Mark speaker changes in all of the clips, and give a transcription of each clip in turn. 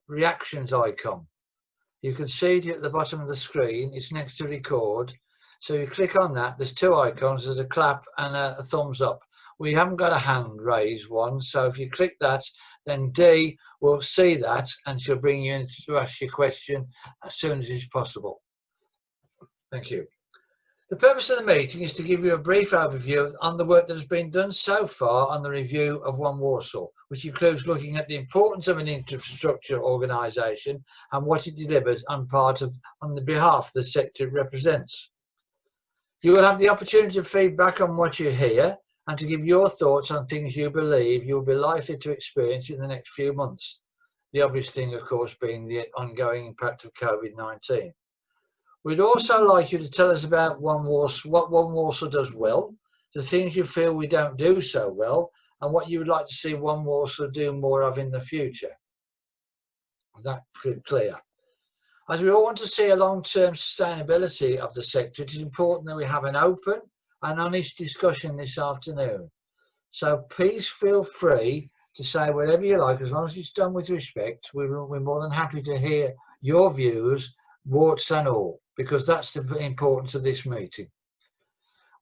Speaker 1: reactions icon. You can see it at the bottom of the screen. It's next to record. So you click on that. There's two icons. There's a clap and a thumbs up. We haven't got a hand raised one. So if you click that, then Dee will see that and she'll bring you in to ask your question as soon as it's possible. Thank you. The purpose of the meeting is to give you a brief overview on the work that has been done so far on the review of One Walsall, which includes looking at the importance of an infrastructure organisation and what it delivers on the behalf of the sector it represents. You will have the opportunity to feedback on what you hear and to give your thoughts on things you believe you will be likely to experience in the next few months. The obvious thing, of course, being the ongoing impact of COVID-19. We'd also like you to tell us about what One Walsall does well, the things you feel we don't do so well, and what you would like to see One Walsall do more of in the future. That's clear. As we all want to see a long-term sustainability of the sector, it is important that we have an open and honest discussion this afternoon. So please feel free to say whatever you like, as long as it's done with respect. We're more than happy to hear your views, warts and all, because that's the importance of this meeting.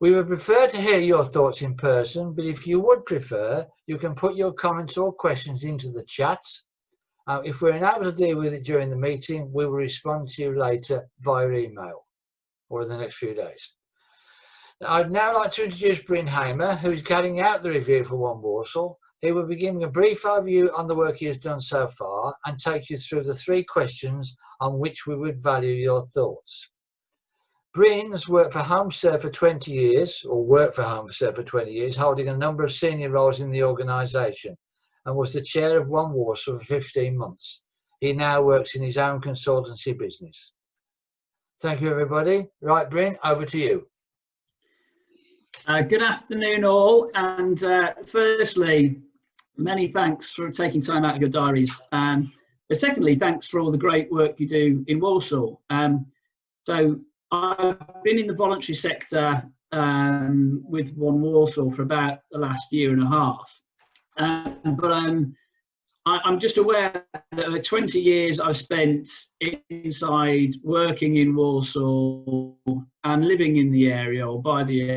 Speaker 1: We would prefer to hear your thoughts in person, but if you would prefer, you can put your comments or questions into the chat. If we're unable to deal with it during the meeting, we will respond to you later via email or in the next few days. I'd now like to introduce Bryn Hamer, who's carrying out the review for One Walsall. He will be giving a brief overview on the work he has done so far and take you through the 3 questions on which we would value your thoughts. Bryn has worked for HomeServe for 20 years, holding a number of senior roles in the organisation, and was the chair of One Walsall for 15 months. He now works in his own consultancy business. Thank you, everybody. Right, Bryn, over to you.
Speaker 2: Good afternoon, all. And firstly, many thanks for taking time out of your diaries. But secondly, thanks for all the great work you do in Walsall. So I've been in the voluntary sector with One Walsall for about the last year and a half. But I'm just aware that the 20 years I've spent inside working in Walsall and living in the area or by the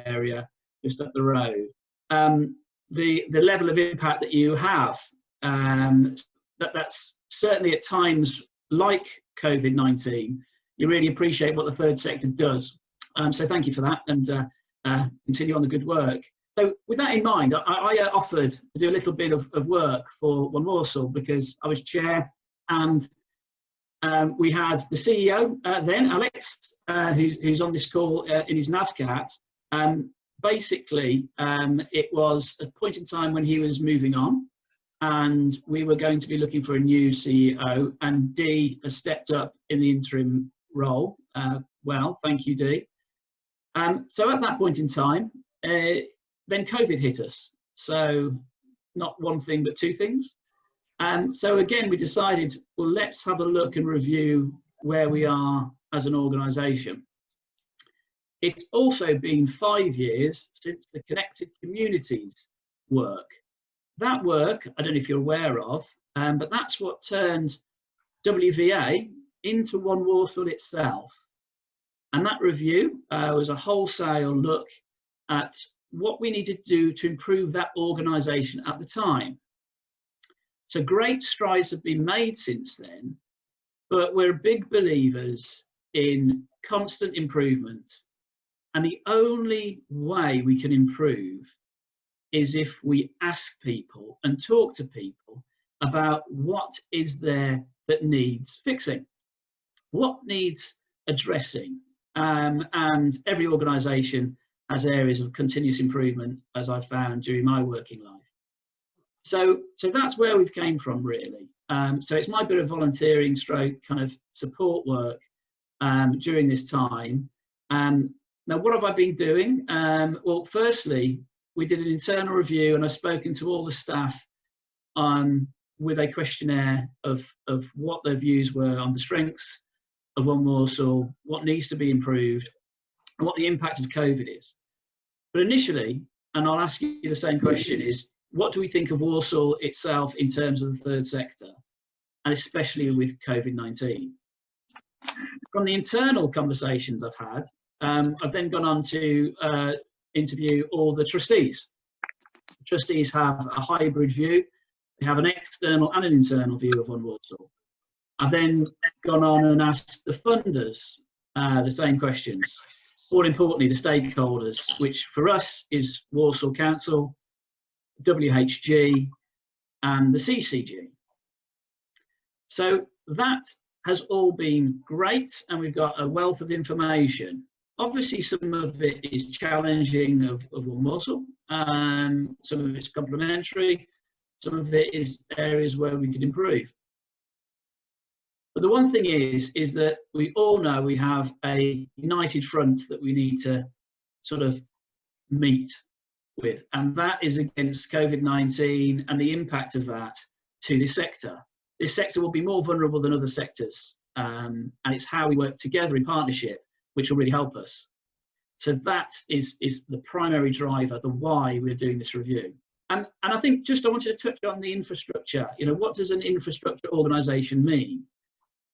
Speaker 2: area just up the road, the level of impact that you have, that's certainly at times like COVID-19, you really appreciate what the third sector does. So thank you for that, and continue on the good work. So with that in mind, I offered to do a little bit of work for One Walsall because I was chair, and we had the CEO then, Alex, who's on this call in his Navcat. Basically, it was a point in time when he was moving on, and we were going to be looking for a new CEO, and Dee has stepped up in the interim role. Well, thank you, Dee. So at that point in time, then COVID hit us. So not one thing, but 2 things. So again, we decided, well, let's have a look and review where we are as an organisation. It's also been 5 years since the Connected Communities work. That work, I don't know if you're aware of, but that's what turned WVA into One Walsall itself. And that review was a wholesale look at what we needed to do to improve that organisation at the time. So great strides have been made since then, but we're big believers in constant improvement. And the only way we can improve is if we ask people and talk to people about what is there that needs fixing, what needs addressing. And every organisation has areas of continuous improvement, as I've found during my working life. So that's where we've came from, really. So it's my bit of volunteering stroke kind of support work during this time. Now, what have I been doing? Well, firstly, we did an internal review, and I've spoken to all the staff with a questionnaire of what their views were on the strengths of One Walsall, what needs to be improved, and what the impact of COVID is. But initially, and I'll ask you the same question, is what do we think of Walsall itself in terms of the third sector? and especially with COVID-19. From the internal conversations I've had, I've then gone on to interview all the trustees. The trustees have a hybrid view. They have an external and an internal view of One Walsall. I've then gone on and asked the funders the same questions. More importantly, the stakeholders, which for us is Walsall Council, WHG, and the CCG. So that has all been great, and we've got a wealth of information. Obviously, some of it is challenging of One Walsall, some of it's complementary, some of it is areas where we could improve. But the one thing is that we all know we have a united front that we need to sort of meet with, and that is against COVID-19 and the impact of that to this sector. This sector will be more vulnerable than other sectors, and it's how we work together in partnership which will really help us. So that is the primary driver, the why we're doing this review. And I think just I wanted to touch on the infrastructure. You know, what does an infrastructure organisation mean?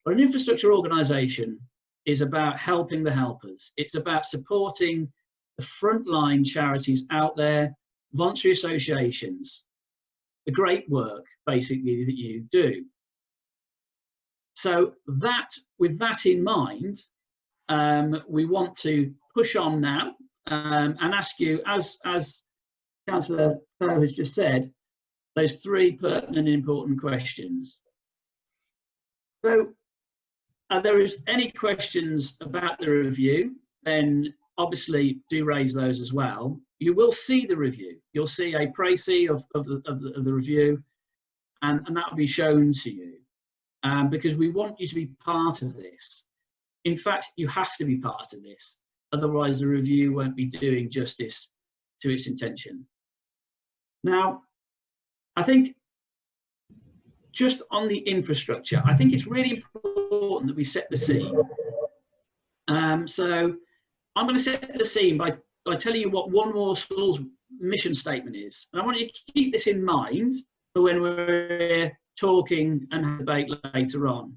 Speaker 2: Well, an infrastructure organisation is about helping the helpers. It's about supporting the frontline charities out there, voluntary associations, the great work basically that you do. So that, with that in mind, we want to push on now and ask you, as Councillor Poe has just said, those three pertinent and important questions. So, there is any questions about the review, then obviously do raise those as well. You will see the review. You'll see a précis of the review, and that will be shown to you, because we want you to be part of this. In fact, you have to be part of this, otherwise the review won't be doing justice to its intention. Now, I think just on the infrastructure, I think it's really important that we set the scene. So I'm going to set the scene by telling you what One Walsall's mission statement is. And I want you to keep this in mind for when we're talking and have a debate later on.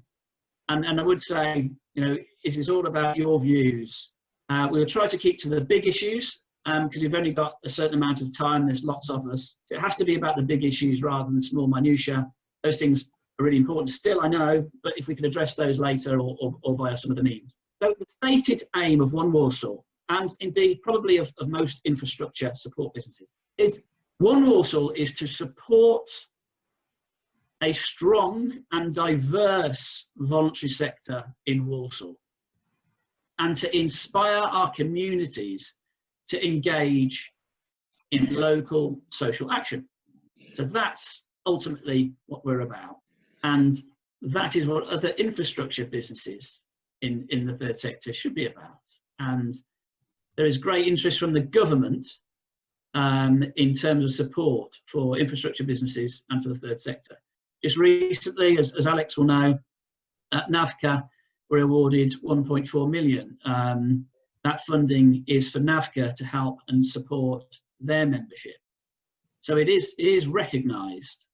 Speaker 2: And I would say, you know, this is all about your views. We'll try to keep to the big issues, because we've only got a certain amount of time. There's lots of us. So it has to be about the big issues rather than small minutiae. Those things are really important still, I know, but if we can address those later or via some of the means. So the stated aim of One Walsall, and indeed probably of most infrastructure support businesses, is One Walsall is to support a strong and diverse voluntary sector in Walsall, and to inspire our communities to engage in local social action. So that's ultimately what we're about, and that is what other infrastructure businesses in the third sector should be about. And there is great interest from the government in terms of support for infrastructure businesses and for the third sector. Just recently, as Alex will know, NAVCA were awarded 1.4 million. That funding is for NAVCA to help and support their membership. So it is recognised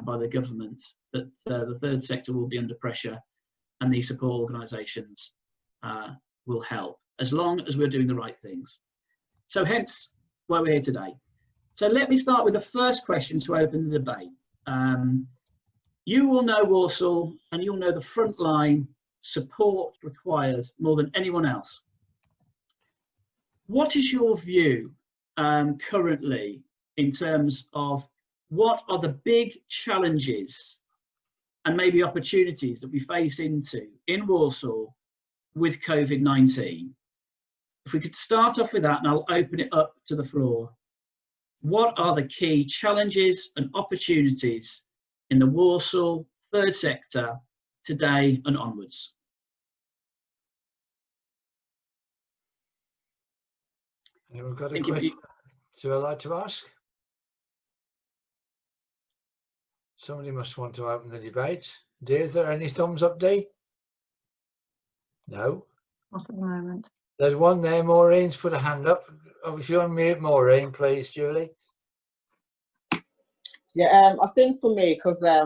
Speaker 2: by the government that the third sector will be under pressure, and these support organisations will help, as long as we're doing the right things. So hence why we're here today. So let me start with the first question to open the debate. You will know Walsall, and you'll know the frontline support required more than anyone else. What is your view currently in terms of what are the big challenges and maybe opportunities that we face into in Walsall with COVID-19? If we could start off with that, and I'll open it up to the floor. What are the key challenges and opportunities in the Walsall third sector today and onwards?
Speaker 1: Yeah, we've got a question. So I'd like to ask. Somebody must want to open the debate. Dee, is there any thumbs up, Dee? No.
Speaker 3: Not at the moment.
Speaker 1: There's one there. Maureen's put a hand up. Oh, if you unmute Maureen, please, Julie.
Speaker 4: Yeah, I think for me, because I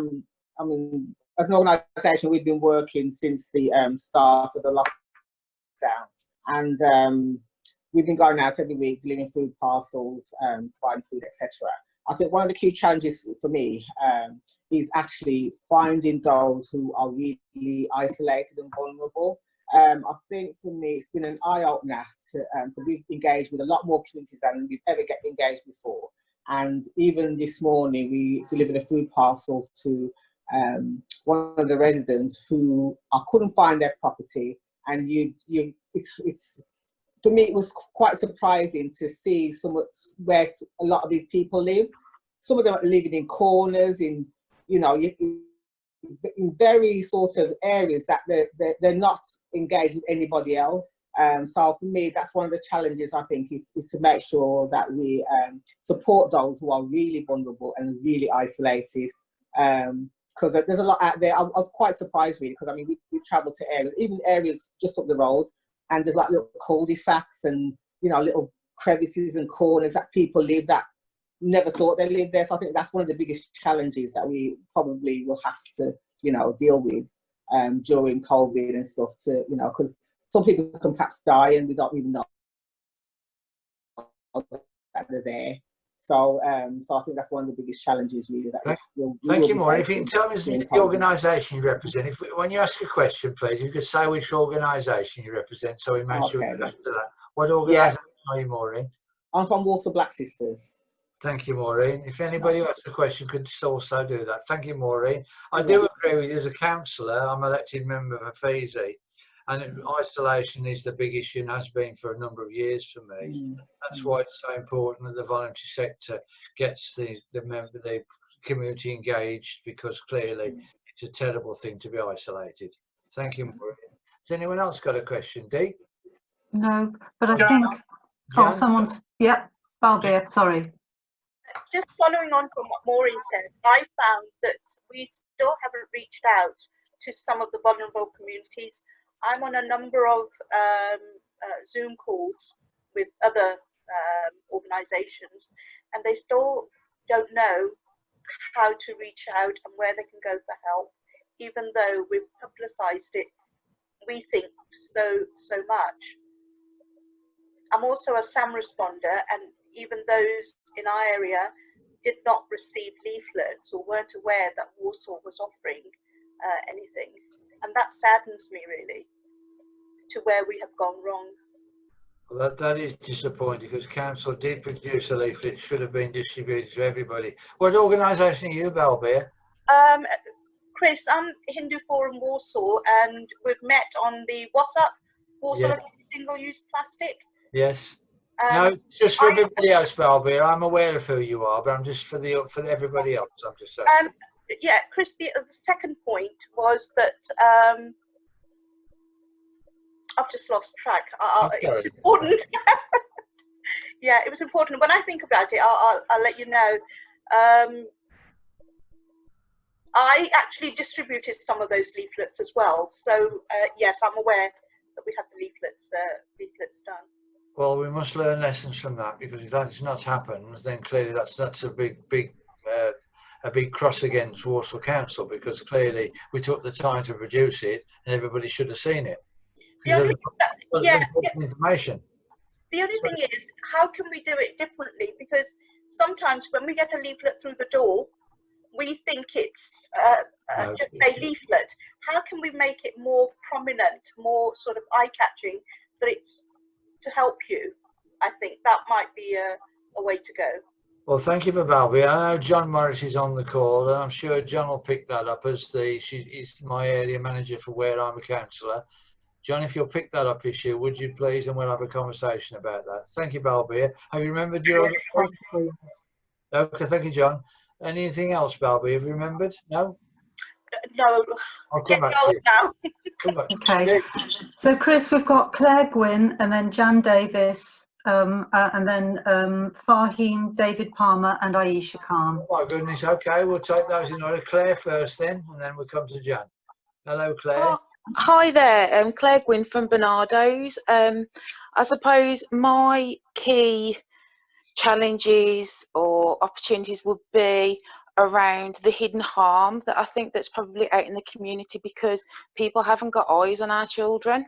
Speaker 4: mean,
Speaker 3: as an organisation, we've been working since the start of the lockdown, and we've been going out every week, delivering food parcels, buying food, etc. I think one of the key challenges for me is actually finding those who are really isolated and vulnerable. I think for me, it's been an eye-opener to we've engaged with a lot more communities than we've ever get engaged before. And even this morning, we delivered a food parcel to one of the residents who couldn't find their property. And it's for me, it was quite surprising to see where a lot of these people live. Some of them are living in corners, in very sort of areas that they're not engaged with anybody else. So for me, that's one of the challenges, I think, is to make sure that we support those who are really vulnerable and really isolated. Because there's a lot out there. I was quite surprised, really, because I mean, we travel to areas, even areas just up the road, and there's like little cul-de-sacs and, little crevices and corners that people live that never thought they lived there. So I think that's one of the biggest challenges that we probably will have to, deal with during COVID and stuff because some people can perhaps die and we don't even know that they're there. So I think that's one of the biggest challenges really that
Speaker 1: Thank you, Maureen. If you can tell me the organisation you represent, when you ask a question, please, you could say which organisation you represent, so we make sure we answer that. What organisation are you, Maureen?
Speaker 3: I'm from Walsall Black Sisters.
Speaker 1: Thank you, Maureen. If anybody who asks a question could also do that. Thank you, Maureen. I do agree with you. As a councillor, I'm an elected member of FESI, and isolation is the big issue and has been for a number of years for me. That's why it's so important that the voluntary sector gets the community engaged, because clearly it's a terrible thing to be isolated. Thank you, Maureen. Has anyone else got a question, Dee?
Speaker 4: No, but I think someone's Balbir, sorry.
Speaker 5: Just following on from what Maureen said, I found that we still haven't reached out to some of the vulnerable communities. I'm on a number of Zoom calls with other organisations, and they still don't know how to reach out and where they can go for help, even though we've publicised it, we think, so much. I'm also a SAM responder, and even those in our area did not receive leaflets or weren't aware that Walsall was offering anything. And that saddens me, really, to where we have gone wrong.
Speaker 1: Well, that is disappointing, because council did produce a leaflet. It should have been distributed to everybody. What organisation are you, Balbir?
Speaker 5: Chris, I'm Hindu Forum Walsall, and we've met on the WhatsApp, Walsall Against Single-Use Plastic.
Speaker 1: Yes. No, just for everybody else, Balbir. I'm aware of who you are, but I'm just for everybody else. I'm just saying.
Speaker 5: Yeah, Chris. The second point was that I've just lost track. It was important. Yeah, it was important. When I think about it, I'll let you know. I actually distributed some of those leaflets as well. So yes, I'm aware that we had the leaflets done.
Speaker 1: Well, we must learn lessons from that, because if that's not happened, then clearly that's a big cross against Walsall Council, because clearly we took the time to produce it and everybody should have seen it. Information.
Speaker 5: The only thing is, how can we do it differently? Because sometimes when we get a leaflet through the door, we think it's just a leaflet. How can we make it more prominent, more sort of eye-catching, that it's to help you? I think that might be a way to go.
Speaker 1: Well, thank you for Balby. I know John Morris is on the call, and I'm sure John will pick that up, as he's my area manager for where I'm a councillor. John, if you'll pick that up issue, would you please, and we'll have a conversation about that. Thank you, Balby. Have you remembered your other point? Okay, thank you, John. Anything else, Balby? Have you remembered? No?
Speaker 5: No.
Speaker 1: I'll come back to you.
Speaker 5: Now.
Speaker 1: Come back.
Speaker 4: Okay. So, Chris, we've got Claire Gwynn, and then Jan Davis, and then Fahim, David Palmer, and Aisha Khan.
Speaker 1: Oh, my goodness. Okay, we'll take those in order. Claire first, then, and then we'll come to Jan. Hello, Claire.
Speaker 6: Oh, hi there. Claire Gwynn from Bernardo's. I suppose my key challenges or opportunities would be around the hidden harm that I think that's probably out in the community, because people haven't got eyes on our children,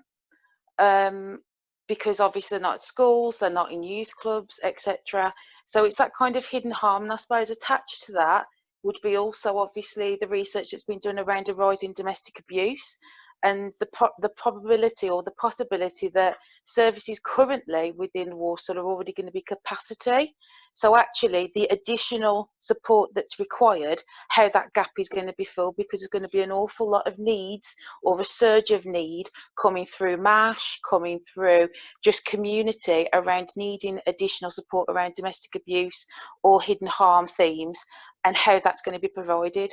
Speaker 6: because obviously they're not at schools, they're not in youth clubs, etc. So it's that kind of hidden harm, and I suppose attached to that would be also obviously the research that's been done around a rise in domestic abuse, and the probability or the possibility that services currently within Walsall are already going to be capacity. So actually the additional support that's required, how that gap is going to be filled, because there's going to be an awful lot of needs, or a surge of need coming through MASH, coming through just community around needing additional support around domestic abuse or hidden harm themes, and how that's going to be provided.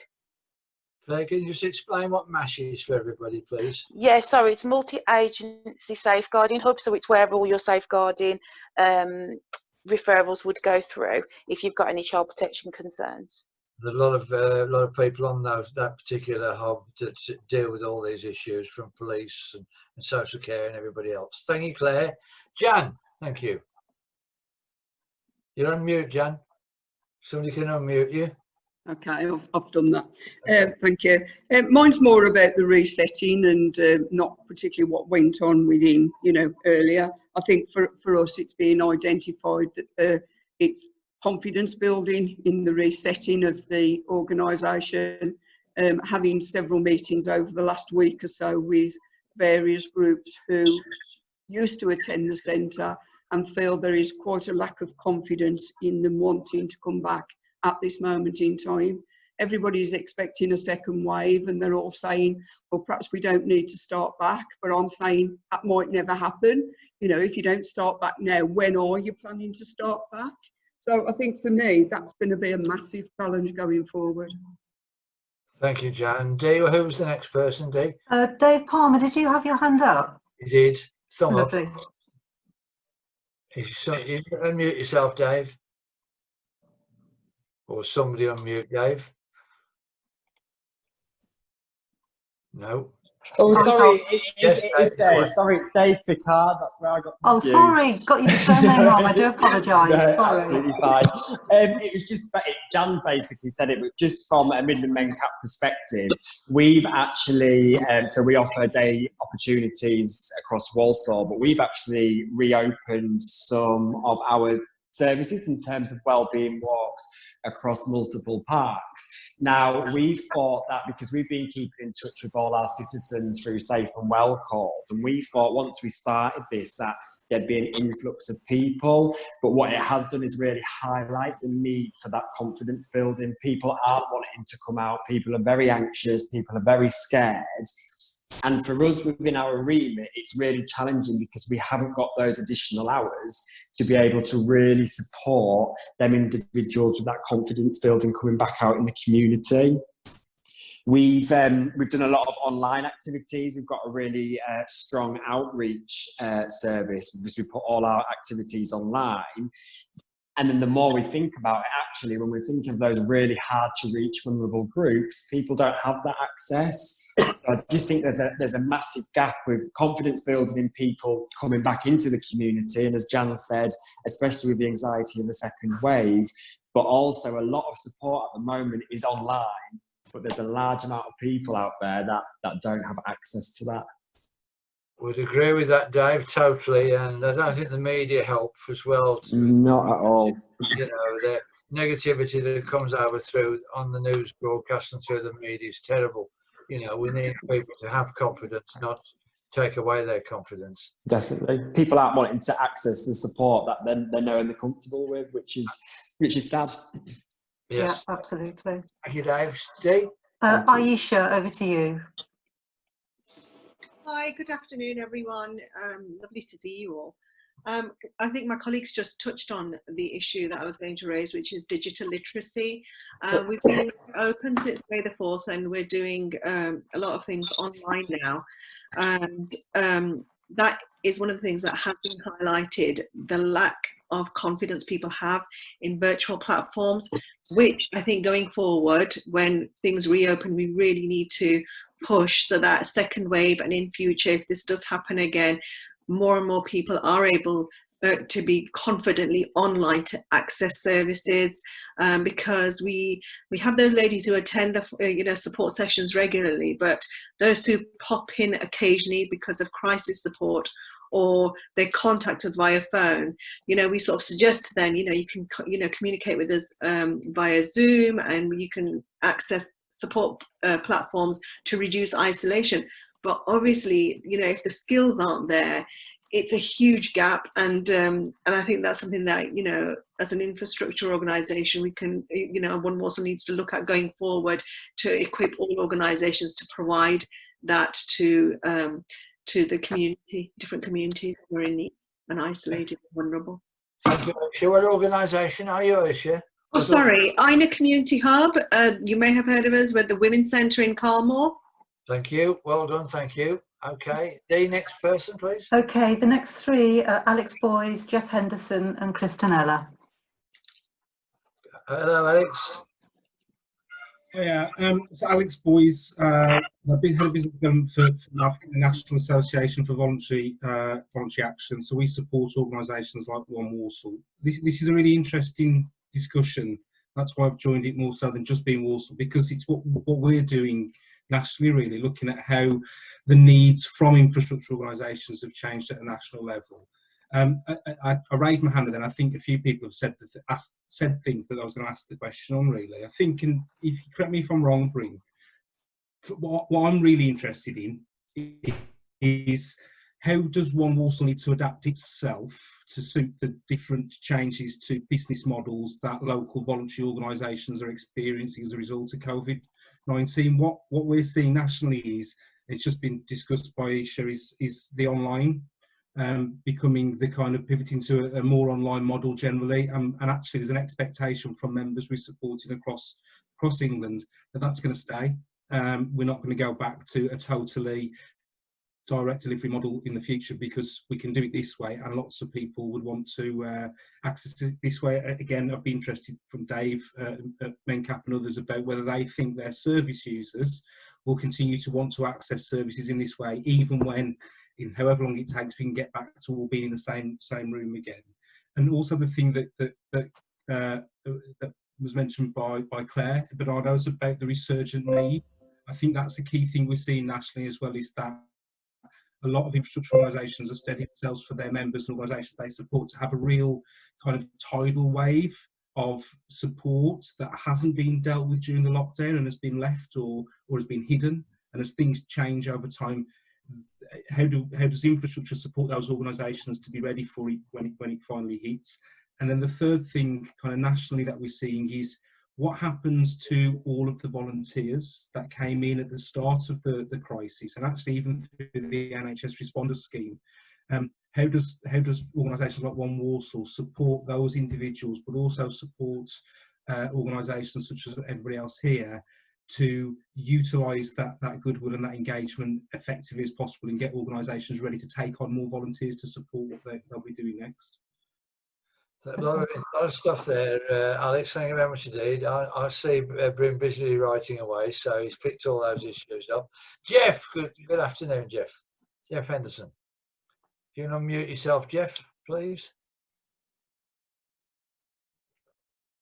Speaker 1: Claire, can you just explain what MASH is for everybody, please?
Speaker 6: Yeah, sorry, it's multi-agency safeguarding hub, so it's where all your safeguarding referrals would go through if you've got any child protection concerns.
Speaker 1: There's a lot of people on that particular hub that deal with all these issues, from police and social care and everybody else. Thank you, Claire. Jan, thank you. You're on mute, Jan. Somebody can unmute you.
Speaker 7: Okay, I've done that. Thank you. Mine's more about the resetting and not particularly what went on within, earlier. I think for us, it's been identified that it's confidence building in the resetting of the organisation, having several meetings over the last week or so with various groups who used to attend the centre and feel there is quite a lack of confidence in them wanting to come back at this moment in time. Everybody's expecting a second wave, and they're all saying, well, perhaps we don't need to start back, but I'm saying that might never happen. If you don't start back now, when are you planning to start back? So I think for me, that's going to be a massive challenge going forward.
Speaker 1: Thank you, Jan. Dee, who was the next person, Dee?
Speaker 4: Dave Palmer, did you have your hand up?
Speaker 1: You did. Thumb up.
Speaker 4: Lovely.
Speaker 1: You unmute yourself, Dave. Or somebody unmute Dave. No.
Speaker 8: Oh, sorry,
Speaker 1: Yes,
Speaker 8: it's Dave. Sorry, it's Dave Picard. That's where I got confused.
Speaker 4: Oh, sorry, got your surname wrong. I do apologise.
Speaker 8: No,
Speaker 4: Sorry.
Speaker 8: absolutely fine. It was just, Jan basically said it, but just from a Midland MenCap perspective, we've actually, so we offer day opportunities across Walsall, but we've actually reopened some of our services in terms of wellbeing walks across multiple parks. Now, we thought that because we've been keeping in touch with all our citizens through Safe and Well calls, and we thought once we started this that there'd be an influx of people, but what it has done is really highlight the need for that confidence building. People aren't wanting to come out, people are very anxious, people are very scared. And for us within our remit, it's really challenging because we haven't got those additional hours to be able to really support them individuals with that confidence building coming back out in the community. We've done a lot of online activities. We've got a really strong outreach service because we put all our activities online. And then the more we think about it, actually, when we think of those really hard to reach vulnerable groups, people don't have that access. So I just think there's a massive gap with confidence building in people coming back into the community. And as Jan said, especially with the anxiety of the second wave, but also a lot of support at the moment is online, but there's a large amount of people out there that don't have access to that.
Speaker 1: Would agree with that, Dave, totally. And I don't think the media help as well.
Speaker 8: Not at all.
Speaker 1: The negativity that comes over through on the news broadcast and through the media is terrible. We need people to have confidence, not take away their confidence.
Speaker 8: Definitely. People aren't wanting to access the support that they know and they're comfortable with, which is sad.
Speaker 1: Yes.
Speaker 4: Yeah, absolutely.
Speaker 1: Thank you, Dave. Steve?
Speaker 4: Aisha, over to you.
Speaker 9: Hi, good afternoon, everyone. Lovely to see you all. I think my colleagues just touched on the issue that I was going to raise, which is digital literacy. We've been open since May the 4th, and we're doing a lot of things online now. And that is one of the things that has been highlighted, the lack of confidence people have in virtual platforms, which I think going forward, when things reopen, we really need to push so that second wave and in future, if this does happen again, more and more people are able to be confidently online to access services, because we have those ladies who attend the support sessions regularly, but those who pop in occasionally because of crisis support, or they contact us via phone, we sort of suggest to them, you can communicate with us via Zoom, and you can access support platforms to reduce isolation. But obviously, if the skills aren't there, it's a huge gap, and I think that's something that as an infrastructure organisation, we can one also needs to look at going forward, to equip all organisations to provide that to the community, different communities who are in need and isolated and vulnerable.
Speaker 1: Thank you, Aisha. What organisation are you, Aisha?
Speaker 9: Oh, sorry, INA Community Hub. You may have heard of us. We're the Women's Centre in Carlmore.
Speaker 1: Thank you. Well done. Thank you. Okay. The next person, please.
Speaker 4: Okay, the next three are Alex Boys, Jeff Henderson and Kristinella.
Speaker 1: Hello, Alex.
Speaker 10: Yeah, so Alex Boys, I've been head of business development for the African National Association for Voluntary Action. So we support organisations like One Walsall. This is a really interesting discussion. That's why I've joined it more so than just being Walsall, because it's what we're doing nationally, really, looking at how the needs from infrastructure organisations have changed at a national level. I raised my hand, and then I think a few people have said things that I was going to ask the question on, really. I think, and if you correct me if I'm wrong, Bryn, what I'm really interested in is how does One Walsall need to adapt itself to suit the different changes to business models that local voluntary organisations are experiencing as a result of COVID-19. What we're seeing nationally is, it's just been discussed by Isha, is the online becoming the kind of pivoting to a more online model generally, and actually there's an expectation from members we're supporting across England that that's going to stay. We're not going to go back to a totally direct delivery model in the future, because we can do it this way, and lots of people would want to access it this way. Again, I'd be interested from Dave at Mencap and others about whether they think their service users will continue to want to access services in this way, even when, in however long it takes, we can get back to all being in the same room again. And also the thing that was mentioned by Claire Bernardo's about the resurgent need. I think that's the key thing we're seeing nationally as well, is that a lot of infrastructure organisations are steadying themselves for their members and organisations they support to have a real kind of tidal wave of support that hasn't been dealt with during the lockdown and has been left or has been hidden. And as things change over time, how does infrastructure support those organisations to be ready for it when it finally hits? And then the third thing kind of nationally that we're seeing is what happens to all of the volunteers that came in at the start of the crisis, and actually even through the NHS responder scheme. How does organisations like One Walsall support those individuals, but also support organisations such as everybody else here to utilise that goodwill and that engagement effectively as possible, and get organisations ready to take on more volunteers to support what they'll be doing next?
Speaker 1: A lot of stuff there, Alex. Thank you very much indeed. I see Bryn busily writing away, so he's picked all those issues up. Jeff, good afternoon, Jeff. Jeff Henderson. If you can unmute yourself, Jeff, please,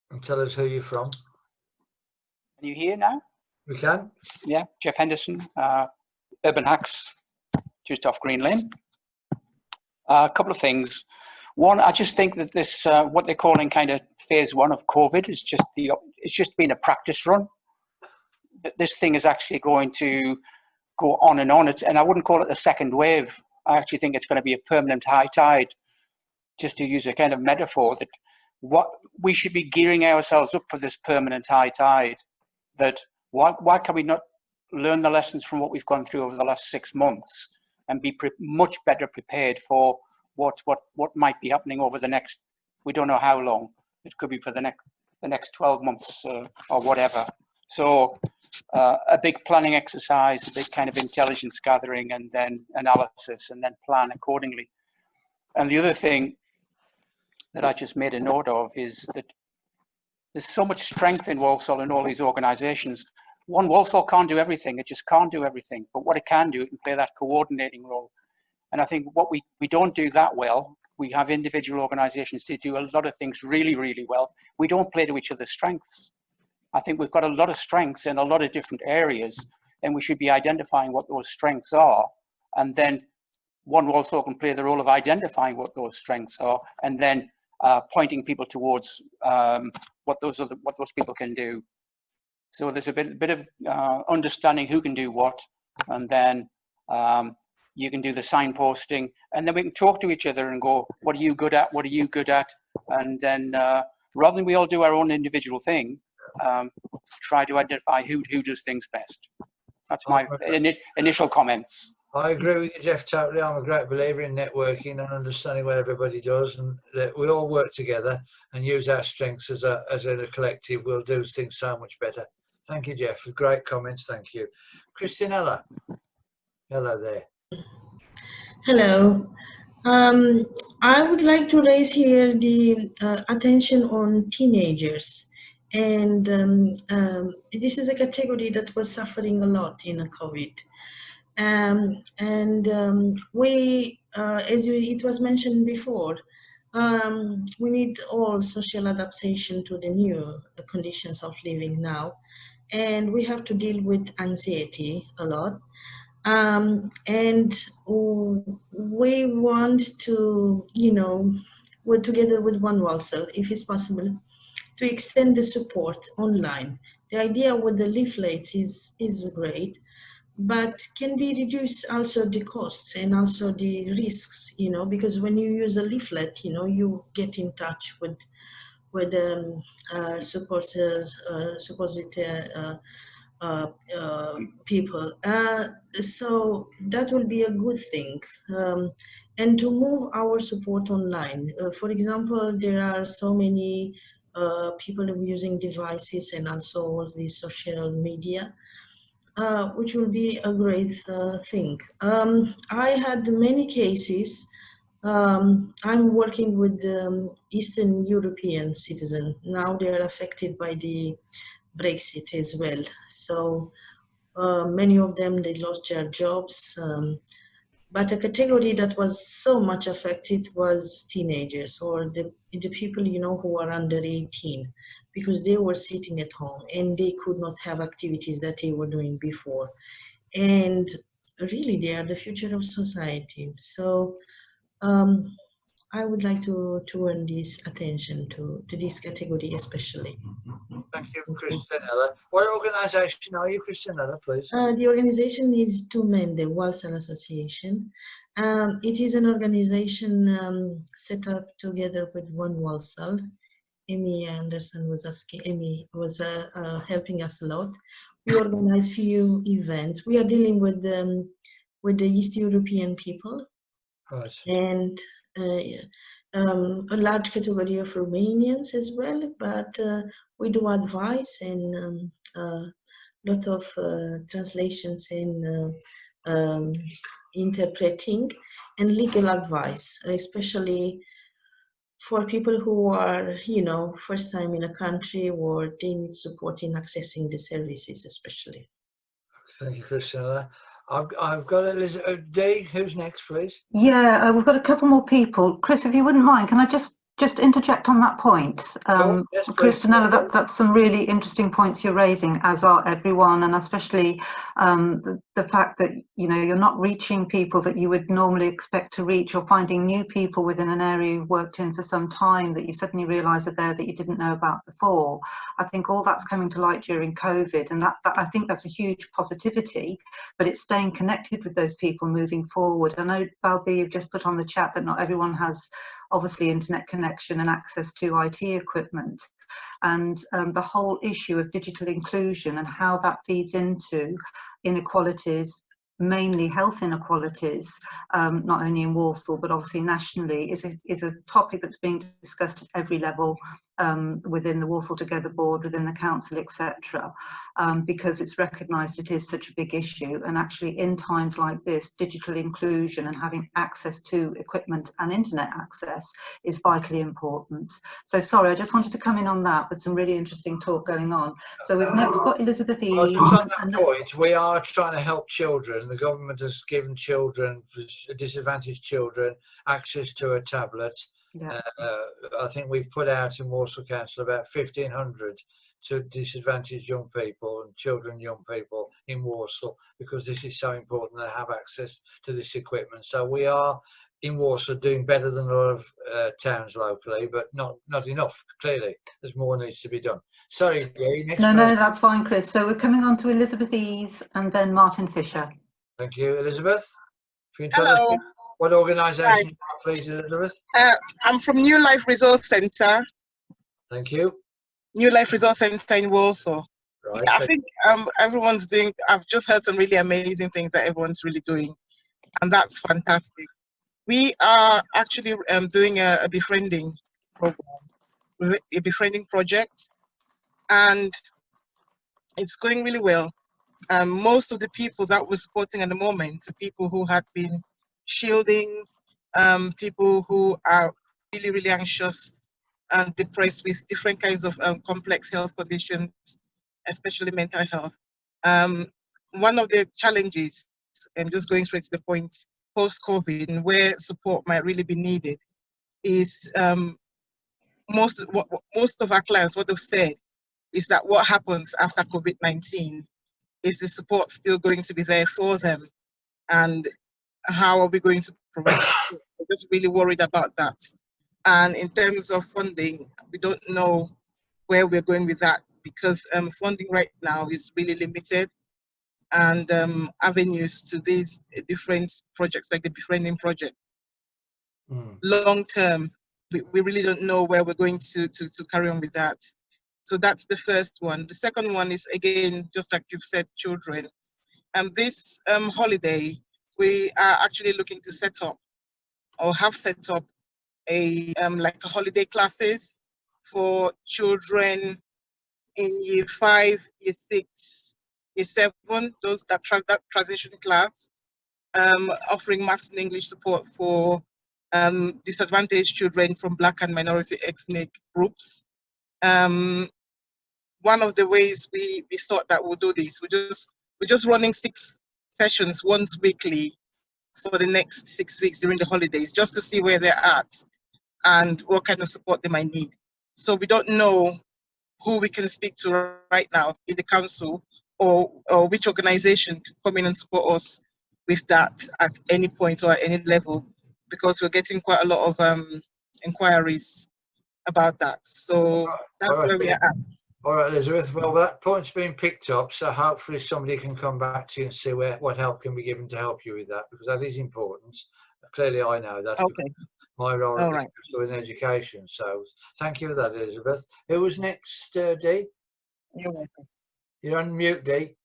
Speaker 1: and tell us who you're from.
Speaker 11: Can you hear now?
Speaker 1: We can.
Speaker 11: Yeah, Jeff Henderson, Urban Hacks, just off Green Lane. A couple of things. One, I just think that this, what they're calling kind of phase one of COVID, is just been a practice run. This thing is actually going to go on, and I wouldn't call it a second wave. I actually think it's going to be a permanent high tide, just to use a kind of metaphor, that what we should be gearing ourselves up for this permanent high tide. That why can we not learn the lessons from what we've gone through over the last 6 months and be much better prepared for what might be happening over the next, we don't know how long. It could be for the next 12 months or whatever. So a big planning exercise, a big kind of intelligence gathering, and then analysis, and then plan accordingly. And the other thing that I just made a note of is that there's so much strength in Walsall and all these organisations. One Walsall can't do everything. It just can't do everything. But what it can do, it can play that coordinating role. And I think what we don't do that well We have individual organisations that do a lot of things really, really well. We don't play to each other's strengths. I think we've got a lot of strengths in a lot of different areas, and we should be identifying what those strengths are, and then One Walsall can play the role of identifying what those strengths are, and then pointing people towards what those people can do. So there's a bit of understanding who can do what, and then you can do the signposting, and then we can talk to each other and go, what are you good at? What are you good at? And then rather than we all do our own individual thing, try to identify who does things best. That's my initial comments.
Speaker 1: I agree with you, Jeff, totally. I'm a great believer in networking and understanding what everybody does, and that we all work together and use our strengths as a collective. We'll do things so much better. Thank you, Jeff. Great comments. Thank you. Christianella. Hello there.
Speaker 12: Hello. I would like to raise here the attention on teenagers. And this is a category that was suffering a lot in COVID. We, as it was mentioned before, we need all social adaptation to the new conditions of living now. And we have to deal with anxiety a lot. And we want to, work together with One Walsall, if it's possible, to extend the support online. The idea with the leaflets is great, but can be reduced also the costs and also the risks, because when you use a leaflet, you get in touch with people. So that will be a good thing. And to move our support online. For example, there are so many people using devices and also all the social media, which will be a great thing. I had many cases. I'm working with Eastern European citizens. Now they are affected by the Brexit as well. So many of them, they lost their jobs. But a category that was so much affected was teenagers, or the people, who are under 18, because they were sitting at home and they could not have activities that they were doing before. And really, they are the future of society. So I would like to turn this attention to this category especially.
Speaker 1: Thank you, Christianella. What organisation are you, Christianella, please?
Speaker 12: The organization is two men, the Walsall Association. It is an organization set up together with One Walsall. Amy Anderson was helping us a lot. We organize few events. We are dealing with the East European people,
Speaker 1: right,
Speaker 12: and a large category of Romanians as well. But we do advice and a lot of translations and interpreting and legal advice, especially for people who are, first time in a country, or they need support in accessing the services, especially.
Speaker 1: Thank you, Christianella. I've got Elizabeth D. Who's next, please?
Speaker 4: Yeah, we've got a couple more people. Chris, if you wouldn't mind, can I just interject on that point?
Speaker 1: Yes,
Speaker 4: Christianella, that's some really interesting points you're raising, as are everyone, and especially the fact that you're not reaching people that you would normally expect to reach, or finding new people within an area you've worked in for some time that you suddenly realise are there that you didn't know about before. I think all that's coming to light during COVID, and that I think that's a huge positivity, but it's staying connected with those people moving forward. I know, Balbi, you've just put on the chat that not everyone has obviously internet connection and access to IT equipment, and the whole issue of digital inclusion and how that feeds into inequalities, mainly health inequalities, not only in Walsall but obviously nationally, is a topic that's being discussed at every level within the Walsall Together board, within the council, etc., because it's recognised it is such a big issue. And actually, in times like this, digital inclusion and having access to equipment and internet access is vitally important. So sorry, I just wanted to come in on that, with some really interesting talk going on. So we've next got Elizabeth E.
Speaker 1: Well, just on that point, we are trying to help children. The government has given children, disadvantaged children, access to a tablet.
Speaker 4: Yeah.
Speaker 1: I think we've put out in Walsall Council about 1,500 to disadvantaged young people and children, young people in Walsall, because this is so important they have access to this equipment. So we are in Walsall doing better than a lot of towns locally, but not enough. Clearly, there's more needs to be done. Sorry, Dee, next.
Speaker 4: No, that's fine, Chris. So we're coming on to Elizabeth Ease and then Martin Fisher.
Speaker 1: Thank you, Elizabeth. If you can tell
Speaker 13: Hello.
Speaker 1: us what organisation you are, please, Elizabeth.
Speaker 13: I'm from New Life Resource Centre.
Speaker 1: Thank you.
Speaker 13: New Life Resource Centre in Walsall.
Speaker 1: Right.
Speaker 13: Yeah, I think everyone's doing, I've just heard some really amazing things that everyone's really doing, and that's fantastic. We are actually doing a befriending program, a befriending project, and it's going really well. Most of the people that we're supporting at the moment are people who had been shielding, people who are really, really anxious and depressed with different kinds of complex health conditions, especially mental health. One of the challenges, and just going straight to the point, post-COVID, and where support might really be needed, is most of our clients, what they've said is that what happens after COVID-19, is the support still going to be there for them? And how are we going to provide support? We're just really worried about that. And in terms of funding, we don't know where we're going with that, because funding right now is really limited, and avenues to these different projects like the befriending project. Long term, we really don't know where we're going to carry on with that. So that's the first one. The second one is, again, just like you've said, children. This holiday, we are actually looking to set up, or have set up, a like a holiday classes for children in year 5, year 6, year 7, those that transition class, offering maths and English support for disadvantaged children from Black and minority ethnic groups. One of the ways we thought that we'll do this, we're just running 6 sessions once weekly for the next 6 weeks during the holidays, just to see where they're at and what kind of support they might need. So we don't know who we can speak to right now in the council, or which organization can come in and support us with that at any point or at any level, because we're getting quite a lot of inquiries about that. So that's where we are at.
Speaker 1: All right, Elizabeth. Well, that point's been picked up, so hopefully somebody can come back to you and see what help can be given to help you with that, because that is important. Clearly, I know that's
Speaker 13: okay.
Speaker 1: My role
Speaker 13: Right.
Speaker 1: in education. So thank you for that, Elizabeth. Who was next, Dee?
Speaker 13: You're welcome.
Speaker 1: You're on mute, Dee.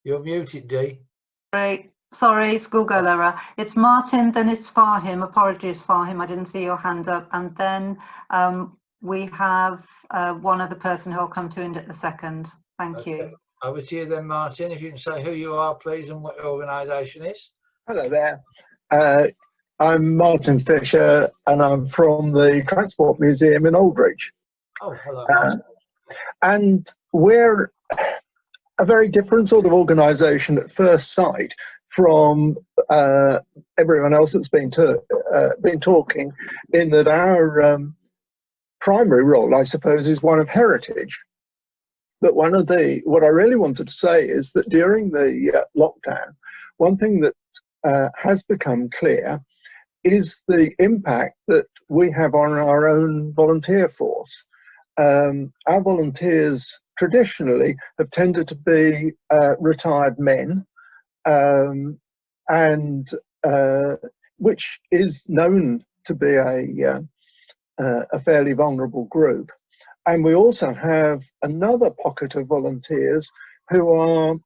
Speaker 1: You're muted, Dee.
Speaker 4: Great. Sorry, school girl error. It's Martin, then it's Farhim. Apologies, Farhim, I didn't see your hand up. And then we have one other person who'll come to in a second. Thank you.
Speaker 1: Over to you then, Martin. If you can say who you are, please, and what your organisation is.
Speaker 14: Hello there. I'm Martin Fisher, and I'm from the Transport Museum in Aldridge.
Speaker 1: Oh, hello, Martin.
Speaker 14: And we're a very different sort of organisation at first sight from everyone else that's been talking, in that our primary role, I suppose, is one of heritage. But what I really wanted to say is that during the lockdown, one thing that has become clear is the impact that we have on our own volunteer force. Our volunteers traditionally have tended to be retired men, and which is known to be a fairly vulnerable group. And we also have another pocket of volunteers who are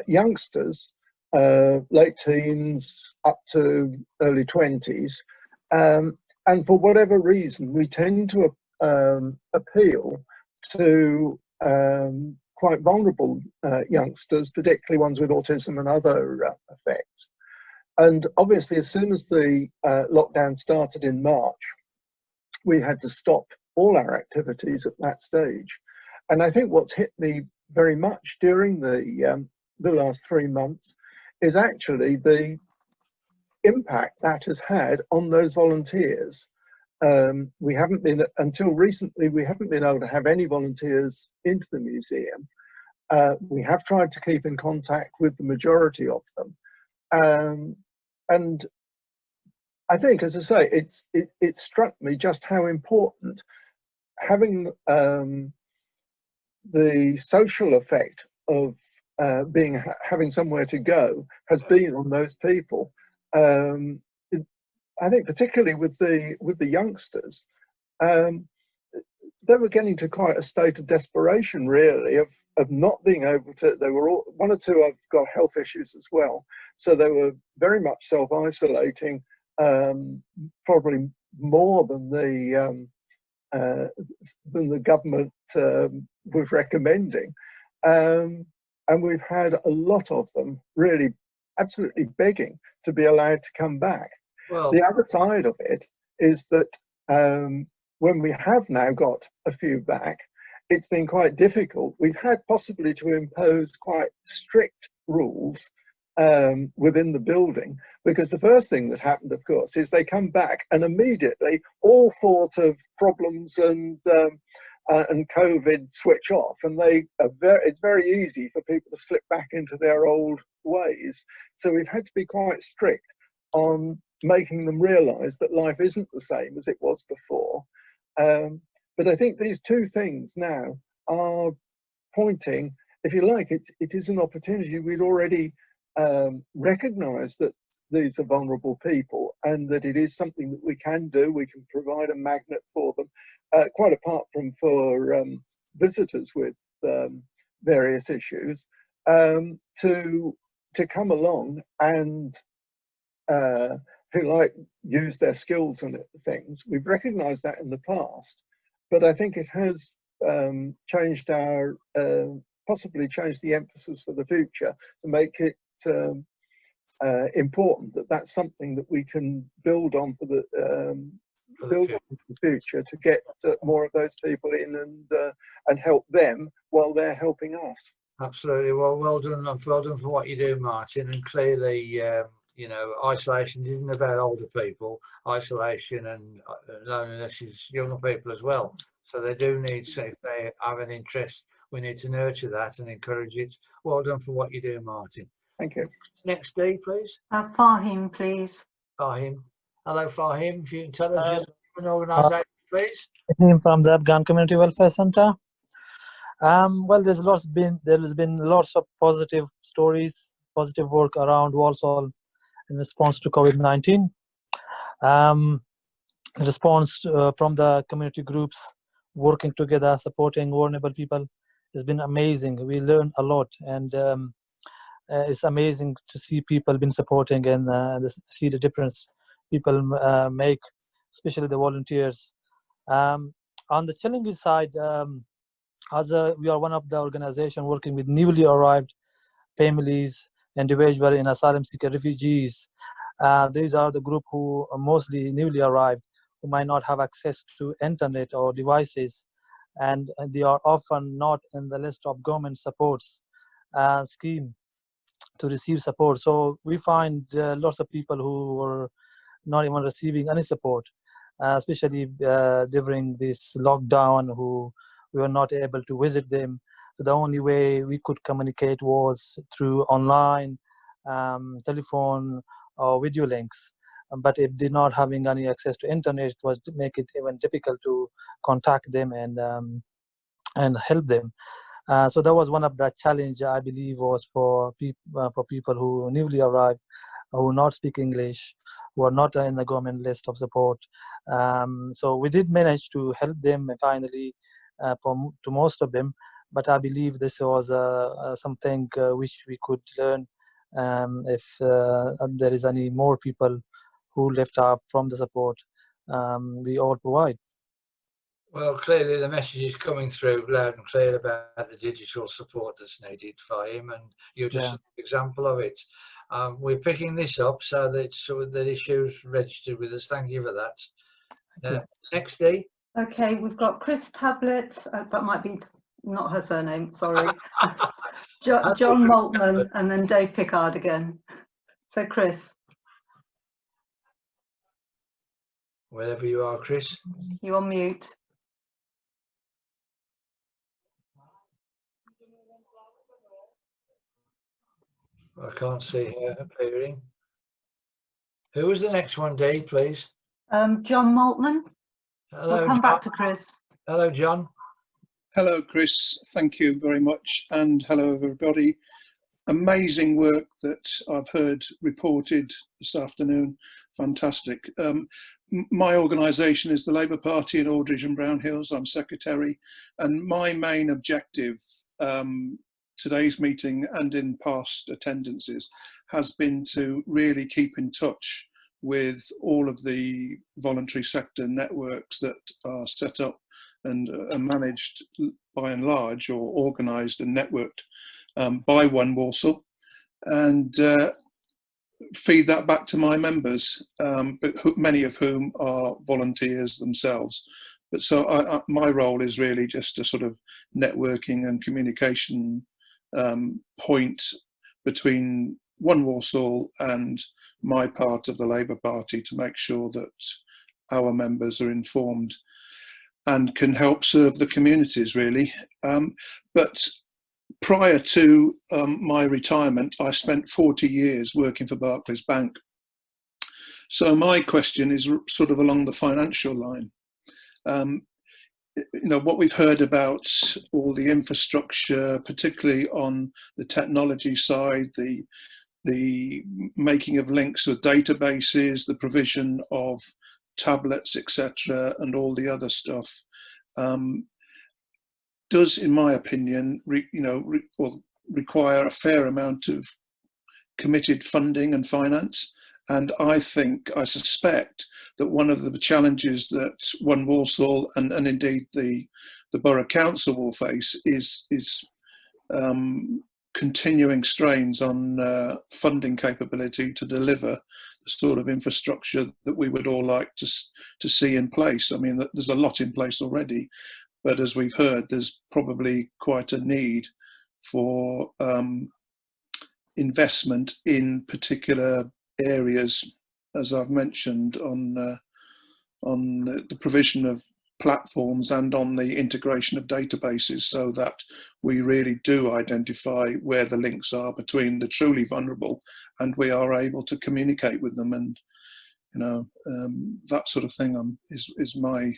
Speaker 14: youngsters, late teens up to early 20s, and for whatever reason we tend to appeal to quite vulnerable youngsters, particularly ones with autism and other effects. And obviously, as soon as the lockdown started in March, we had to stop all our activities at that stage. And I think what's hit me very much during the last 3 months is actually the impact that has had on those volunteers. We haven't been, until recently, we haven't been able to have any volunteers into the museum. We have tried to keep in contact with the majority of them. And I think, as I say, it struck me just how important having the social effect of having somewhere to go has been on those people. I think particularly with the youngsters, they were getting to quite a state of desperation, really, of not being able to. They were all, one or two have got health issues as well, so they were very much self-isolating, probably more than the government was recommending. And we've had a lot of them really absolutely begging to be allowed to come back. Well, the other side of it is that when we have now got a few back, it's been quite difficult. We've had possibly to impose quite strict rules within the building, because the first thing that happened, of course, is they come back and immediately all thought of problems and COVID switch off, and it's very easy for people to slip back into their old ways. So we've had to be quite strict on making them realise that life isn't the same as it was before. But I think these two things now are pointing, if you like, it is an opportunity. We'd already recognised that these are vulnerable people and that it is something that we can do. We can provide a magnet for them, quite apart from for visitors with various issues, to come along and who like use their skills and things. We've recognised that in the past, but I think it has changed our, possibly changed the emphasis for the future to make it important that that's something that we can build on for the future to get more of those people in and help them while they're helping us.
Speaker 1: Absolutely. Well done for what you do, Martin. And clearly, you know, isolation isn't about older people. Isolation and loneliness is younger people as well. So they do need, so if they have an interest, we need to nurture that and encourage it. Well done for what you do, Martin.
Speaker 14: Thank you.
Speaker 1: Next, D, please.
Speaker 4: Fahim, please.
Speaker 1: Fahim. Hello, Fahim. If you can tell us your organisation, please.
Speaker 15: Fahim from the Afghan Community Welfare Centre. Well, there has been lots of positive stories, positive work around Walsall in response to COVID-19. Response from the community groups working together, supporting vulnerable people has been amazing. We learned a lot, and it's amazing to see people been supporting and see the difference people make, especially the volunteers. On the challenging side, we are one of the organizations working with newly arrived families, individuals in asylum seeker refugees. These are the group who are mostly newly arrived, who might not have access to internet or devices, and they are often not in the list of government supports scheme to receive support. So we find lots of people who were not even receiving any support, especially during this lockdown, who we were not able to visit them. So the only way we could communicate was through online, telephone, or video links. But if they're not having any access to internet, it was to make it even difficult to contact them and help them. So that was one of the challenge, I believe, was for people who newly arrived, who not speak English, who are not in the government list of support. So we did manage to help them finally, to most of them. But I believe this was something which we could learn if there is any more people who left out from the support we all provide.
Speaker 1: Well, clearly the message is coming through loud and clear about the digital support that's needed for him, and you're just an example of it. We're picking this up so that issue's registered with us. Thank you for that. Next, Dee.
Speaker 4: Okay, we've got Chris Tablet. That might be not her surname. Sorry. John Maltman, and then Dave Pickard again. So, Chris.
Speaker 1: Wherever you are, Chris.
Speaker 4: You're on mute.
Speaker 1: I can't see her appearing. Who was the next one, Dee, please?
Speaker 4: John Maltman.
Speaker 1: Hello,
Speaker 4: we'll come
Speaker 1: John.
Speaker 4: back to Chris.
Speaker 1: Hello, John.
Speaker 16: Hello, Chris. Thank you very much. And hello, everybody. Amazing work that I've heard reported this afternoon. Fantastic. My organisation is the Labour Party in Aldridge and Brown Hills. I'm secretary. And my main objective today's meeting and in past attendances has been to really keep in touch with all of the voluntary sector networks that are set up and are managed by and large, or organised and networked by One Walsall, and feed that back to my members, but many of whom are volunteers themselves. But so my role is really just a sort of networking and communication point between One Walsall and my part of the Labour Party to make sure that our members are informed and can help serve the communities, really. But prior to my retirement, I spent 40 years working for Barclays Bank. So my question is sort of along the financial line. You know, what we've heard about all the infrastructure, particularly on the technology side, the making of links with databases, the provision of tablets, etc., and all the other stuff, does, in my opinion, require a fair amount of committed funding and finance. And I suspect that one of the challenges that One Walsall and indeed the Borough Council will face is continuing strains on funding capability to deliver the sort of infrastructure that we would all like to see in place. I mean, there's a lot in place already, but as we've heard, there's probably quite a need for investment in particular areas, as I've mentioned, on the provision of platforms and on the integration of databases, so that we really do identify where the links are between the truly vulnerable and we are able to communicate with them. And that sort of thing is my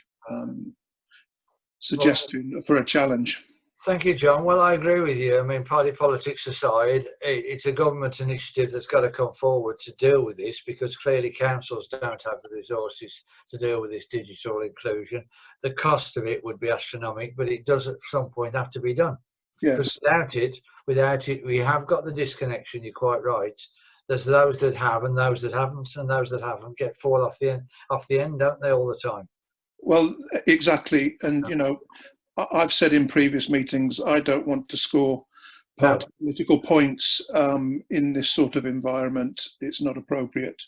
Speaker 16: suggestion for a challenge.
Speaker 1: Thank you, John. Well, I agree with you. I mean, party politics aside, it's a government initiative that's got to come forward to deal with this, because clearly councils don't have the resources to deal with this digital inclusion. The cost of it would be astronomical, but it does at some point have to be done.
Speaker 16: Yes.
Speaker 1: Because without it, we have got the disconnection. You're quite right. There's those that have and those that haven't, and those that haven't fall off the end, don't they, all the time?
Speaker 16: Well, exactly. And, you know, I've said in previous meetings, I don't want to score political points in this sort of environment. It's not appropriate.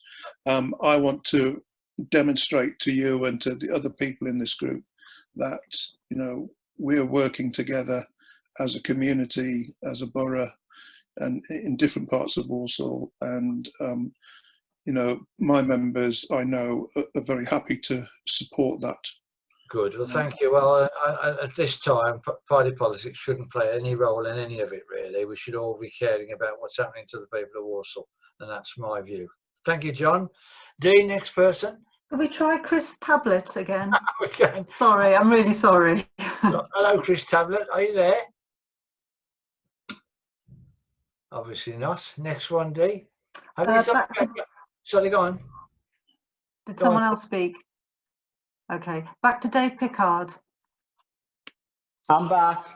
Speaker 16: I want to demonstrate to you and to the other people in this group that, you know, we're working together as a community, as a borough, and in different parts of Walsall. And, you know, my members, I know, are very happy to support that.
Speaker 1: Good. Well, thank you. Well, at this time, party politics shouldn't play any role in any of it, really. We should all be caring about what's happening to the people of Walsall, and that's my view. Thank you, John. Dee, next person.
Speaker 4: Can we try Chris Tablet again?
Speaker 1: We can.
Speaker 4: Sorry, I'm really sorry.
Speaker 1: Hello, Chris Tablet. Are you there? Obviously not. Next one, Dee. Sorry, go on.
Speaker 4: Did someone else speak? Okay, back to Dave Pickard.
Speaker 8: I'm back.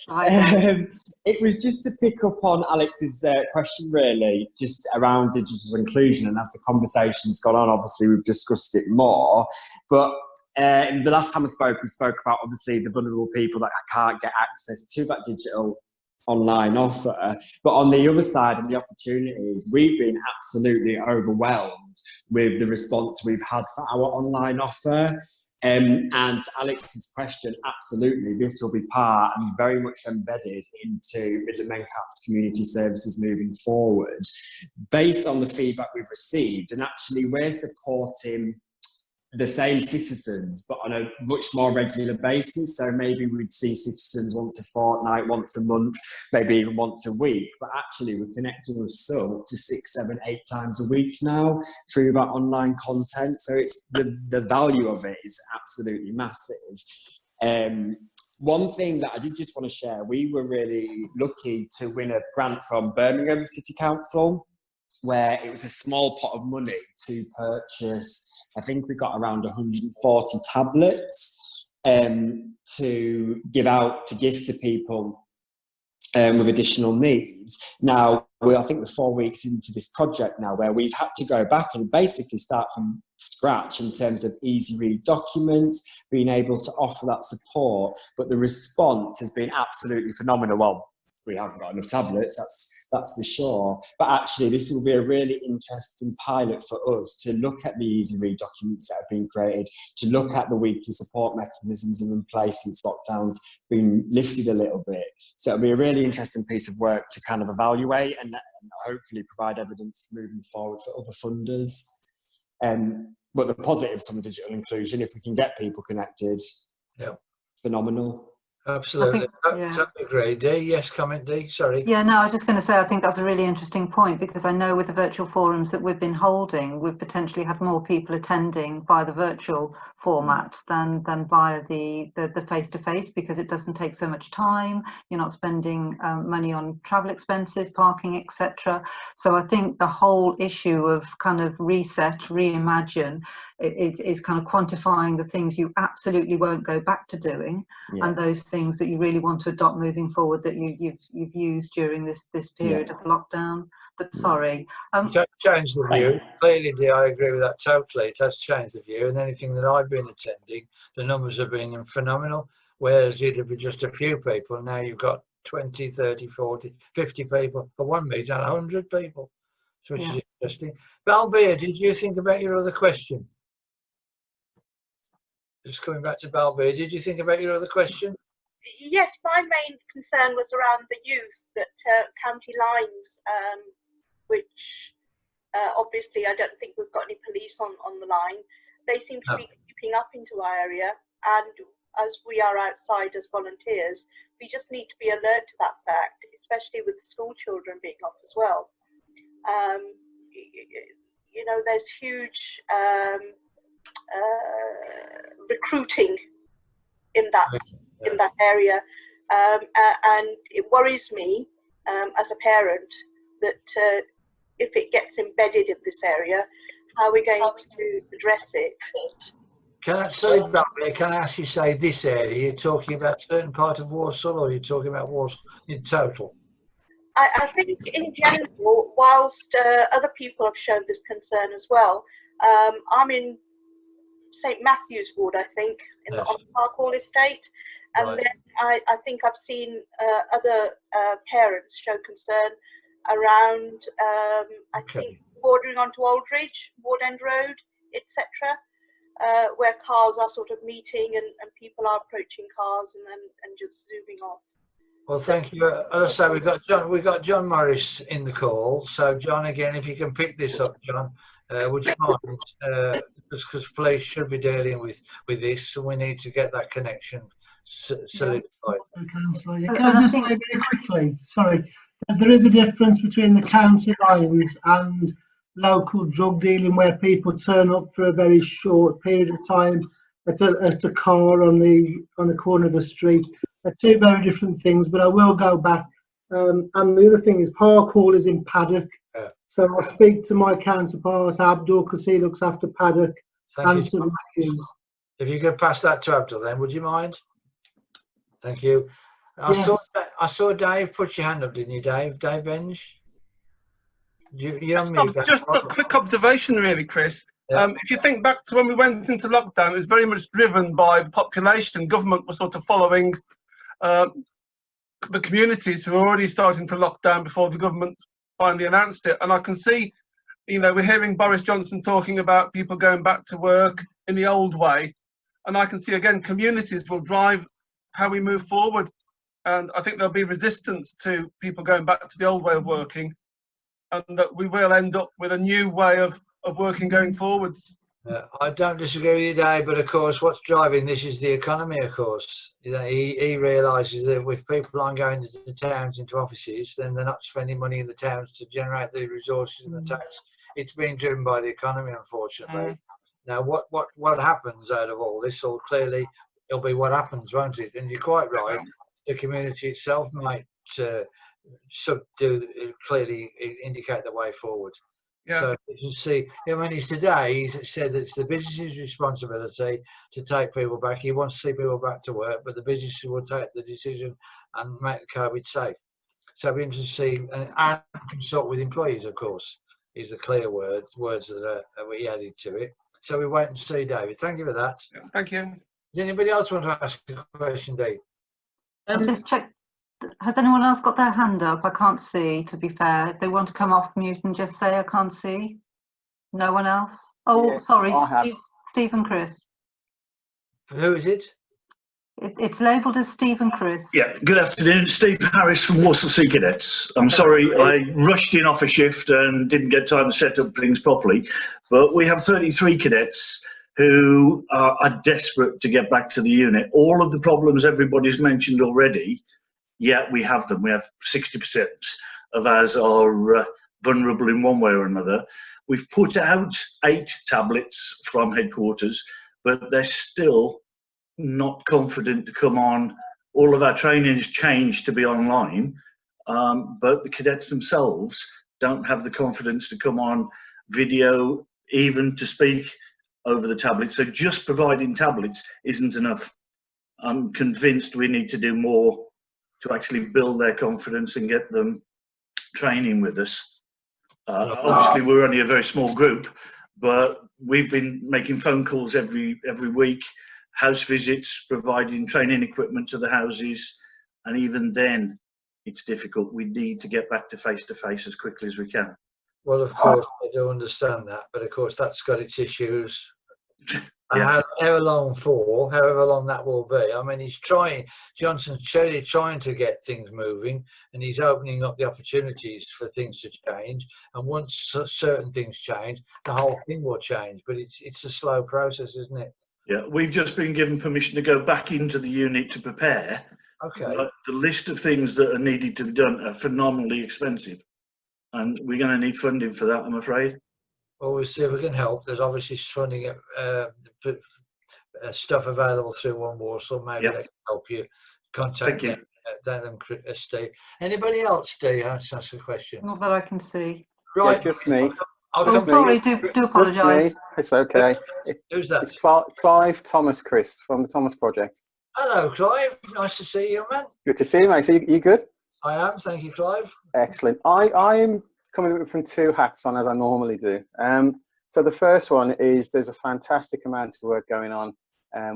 Speaker 8: It was just to pick up on Alex's question, really, just around digital inclusion. And as the conversation's gone on, obviously we've discussed it more. But the last time we spoke about obviously the vulnerable people that can't get access to that digital online offer. But on the other side of the opportunities, we've been absolutely overwhelmed with the response we've had for our online offer. And to Alex's question, absolutely, this will be part and very much embedded into Midland MenCap's community services moving forward, based on the feedback we've received. And actually, we're supporting the same citizens, but on a much more regular basis. So maybe we'd see citizens once a fortnight, once a month, maybe even once a week. But actually, we're connecting with some up to 6, 7, 8 times a week now through that online content. So it's the value of it is absolutely massive. One thing that I did just want to share, we were really lucky to win a grant from Birmingham City Council, where it was a small pot of money to purchase, I think we got around 140 tablets to give out, to give to people with additional needs. Now, I think we're 4 weeks into this project now, where we've had to go back and basically start from scratch in terms of easy read documents, being able to offer that support. But the response has been absolutely phenomenal. Well, we haven't got enough tablets, that's for sure. But actually, this will be a really interesting pilot for us to look at the easy read documents that have been created, to look at the weekly support mechanisms in place since lockdown's been lifted a little bit. So it'll be a really interesting piece of work to kind of evaluate and hopefully provide evidence moving forward for other funders. But the positives from the digital inclusion, if we can get people connected, phenomenal.
Speaker 1: Absolutely. Totally agree. Dee, yes, comment, Dee, sorry.
Speaker 4: Yeah, no, I was just going to say, I think that's a really interesting point, because I know with the virtual forums that we've been holding, we've potentially had more people attending via the virtual format than via the face-to-face, because it doesn't take so much time. You're not spending money on travel expenses, parking, etc. So I think the whole issue of kind of reset, reimagine, is kind of quantifying the things you absolutely won't go back to doing, and those things that you really want to adopt moving forward that you've used during this period of lockdown. But sorry,
Speaker 1: it has changed the view. Clearly, Dee, I agree with that totally. It has changed the view, and anything that I've been attending, the numbers have been phenomenal. Whereas it'd be just a few people, now you've got 20, 30, 40, 50 people for one meeting and 100 people, which is interesting. Balbir, did you think about your other question? Just coming back to Balbir, did you think about your other question?
Speaker 5: Yes, my main concern was around the youth that county lines, which obviously I don't think we've got any police on the line. They seem to be creeping up into our area, and as we are outside as volunteers, we just need to be alert to that fact, especially with the school children being off as well. You know, there's huge recruiting in that area, and it worries me as a parent that if it gets embedded in this area, how are we going to address it?
Speaker 1: Can I ask you, say this area, you're talking about a certain part of Walsall, or you're talking about Walsall in total?
Speaker 5: I think in general, whilst other people have shown this concern as well, I'm in St Matthew's ward, I think, on the Parkhall estate, and then I think I've seen other parents show concern around, I think, bordering onto Aldridge, Ward End Road, etc., where cars are sort of meeting and people are approaching cars and just zooming off.
Speaker 1: Well, thank you. As I say, we've got John Morris in the call. So, John, again, if you can pick this up, John, would you mind? Because police should be dealing with this, so we need to get that connection solidified.
Speaker 17: Can I just say very quickly? Sorry, there is a difference between the county lines and local drug dealing, where people turn up for a very short period of time at a car on the corner of a street. They're two very different things, but I will go back. And the other thing is Parkhall is in Paddock. So I'll speak to my counterpart, Abdul, because he looks after Paddock.
Speaker 1: Thank you. If you could pass that to Abdul then, would you mind? Thank you. I saw Dave put your hand up, didn't you, Dave? Dave Benge?
Speaker 18: Just a quick observation, really, Chris. If you think back to when we went into lockdown, it was very much driven by the population. Government was sort of following the communities who were already starting to lock down before the government finally announced it. And I can see, you know, we're hearing Boris Johnson talking about people going back to work in the old way. And I can see, again, communities will drive how we move forward. And I think there'll be resistance to people going back to the old way of working, and that we will end up with a new way of working going forwards.
Speaker 1: I don't disagree with you, Dave, but of course, what's driving this is the economy, of course. You know, he realises that if people aren't going into the towns, into offices, then they're not spending money in the towns to generate the resources and the tax. It's being driven by the economy, unfortunately. Now, what happens out of all this? Will clearly, it'll be what happens, won't it? And you're quite right. The community itself might clearly indicate the way forward.
Speaker 18: Yeah.
Speaker 1: So you can see, when he's today, he's said that it's the business's responsibility to take people back. He wants to see people back to work, but the businesses will take the decision and make the COVID safe. So it'll be interesting to see, and consult with employees, of course, is the clear words that we added to it. So we wait and see, David. Thank you for that.
Speaker 18: Yeah, thank you.
Speaker 1: Does anybody else want to ask a question, Dave?
Speaker 4: Just check. Has anyone else got their hand up? I can't see, to be fair. If they want to come off mute and just say, I can't see. No one else? Oh,
Speaker 19: Yes,
Speaker 4: sorry,
Speaker 19: Steve
Speaker 4: and Chris.
Speaker 1: Who is it?
Speaker 4: It's labelled as Steve and Chris.
Speaker 20: Yeah, good afternoon. Steve Harris from Walsall Sea Cadets. I'm sorry, I rushed in off a shift and didn't get time to set up things properly, but we have 33 cadets who are desperate to get back to the unit. All of the problems everybody's mentioned already, yeah, we have them. We have 60% of us are vulnerable in one way or another. We've put out 8 tablets from headquarters, but they're still not confident to come on. All of our training has changed to be online, but the cadets themselves don't have the confidence to come on video, even to speak over the tablet. So just providing tablets isn't enough. I'm convinced we need to do more to actually build their confidence and get them training with us. Obviously, we're only a very small group, but we've been making phone calls every week, house visits, providing training equipment to the houses, and even then, it's difficult. We need to get back to face as quickly as we can.
Speaker 1: Well, of course, I do understand that, but of course, that's got its issues.
Speaker 20: Yeah.
Speaker 1: However long that will be. I mean, Johnson's surely trying to get things moving, and he's opening up the opportunities for things to change. And once certain things change, the whole thing will change. But it's a slow process, isn't it?
Speaker 20: Yeah, we've just been given permission to go back into the unit to prepare.
Speaker 1: Okay.
Speaker 20: But the list of things that are needed to be done are phenomenally expensive, and we're going to need funding for that, I'm afraid.
Speaker 1: Well, we'll see if we can help. There's obviously funding stuff available through One Walsall. Maybe they can help you. Contact them, Steve. Anybody else, Steve, wants to ask a question?
Speaker 4: Not that I can see.
Speaker 1: Right.
Speaker 19: Yeah, just me.
Speaker 4: Sorry, do apologise.
Speaker 19: It's okay.
Speaker 1: Who's that?
Speaker 19: It's Clive Thomas, Chris, from the Thomas Project.
Speaker 1: Hello, Clive. Nice to see you, man.
Speaker 19: Good to see you, mate. So you good?
Speaker 1: I am. Thank you, Clive.
Speaker 19: Excellent. I'm coming from 2 hats on, as I normally do. So the first one is there's a fantastic amount of work going on,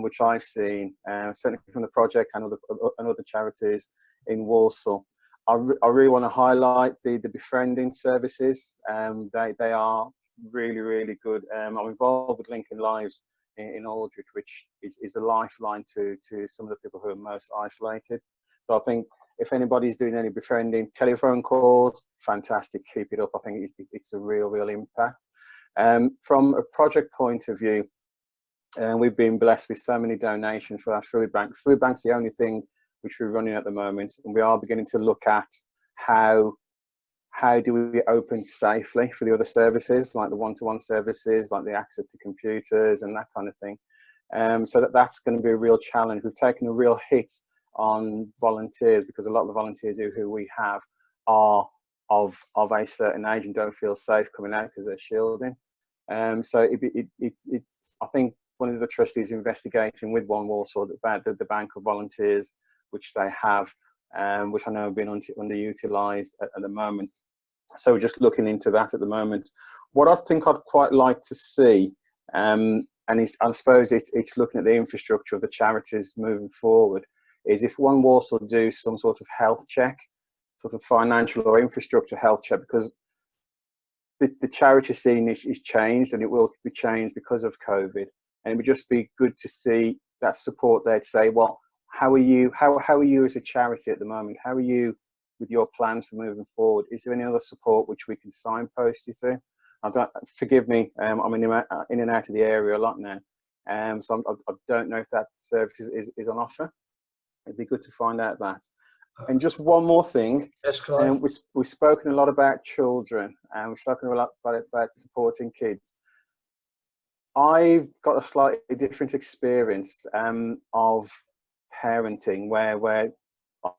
Speaker 19: which I've seen, certainly from the project and other charities in Walsall. I really want to highlight the befriending services. They are really, really good. I'm involved with Linking Lives in Aldridge, which is a lifeline to some of the people who are most isolated. So I think if anybody's doing any befriending, telephone calls, fantastic, keep it up. I think it's a real impact. From a project point of view, we've been blessed with so many donations for our food bank. Food bank's the only thing which we're running at the moment, and we are beginning to look at how do we open safely for the other services, like the one-to-one services, like the access to computers and that kind of thing. So that's going to be a real challenge. We've taken a real hit on volunteers because a lot of the volunteers who we have are of a certain age and don't feel safe coming out because they're shielding. So I think one of the trustees investigating with One Walsall about the bank of volunteers which they have, which I know have been underutilised at the moment. So we're just looking into that at the moment. What I think I'd quite like to see And I suppose it's looking at the infrastructure of the charities moving forward. Is if One Walsall do some sort of health check, sort of financial or infrastructure health check, because the charity scene is changed, and it will be changed because of COVID. And it would just be good to see that support there to say, well, how are you as a charity at the moment? How are you with your plans for moving forward? Is there any other support which we can signpost you to? Forgive me, I'm in and out of the area a lot now, so I don't know if that service is on offer. It'd be good to find out that. And just one more thing,
Speaker 1: yes, Clive.
Speaker 19: We've spoken a lot about children, and we've spoken a lot about supporting kids. I've got a slightly different experience of parenting, where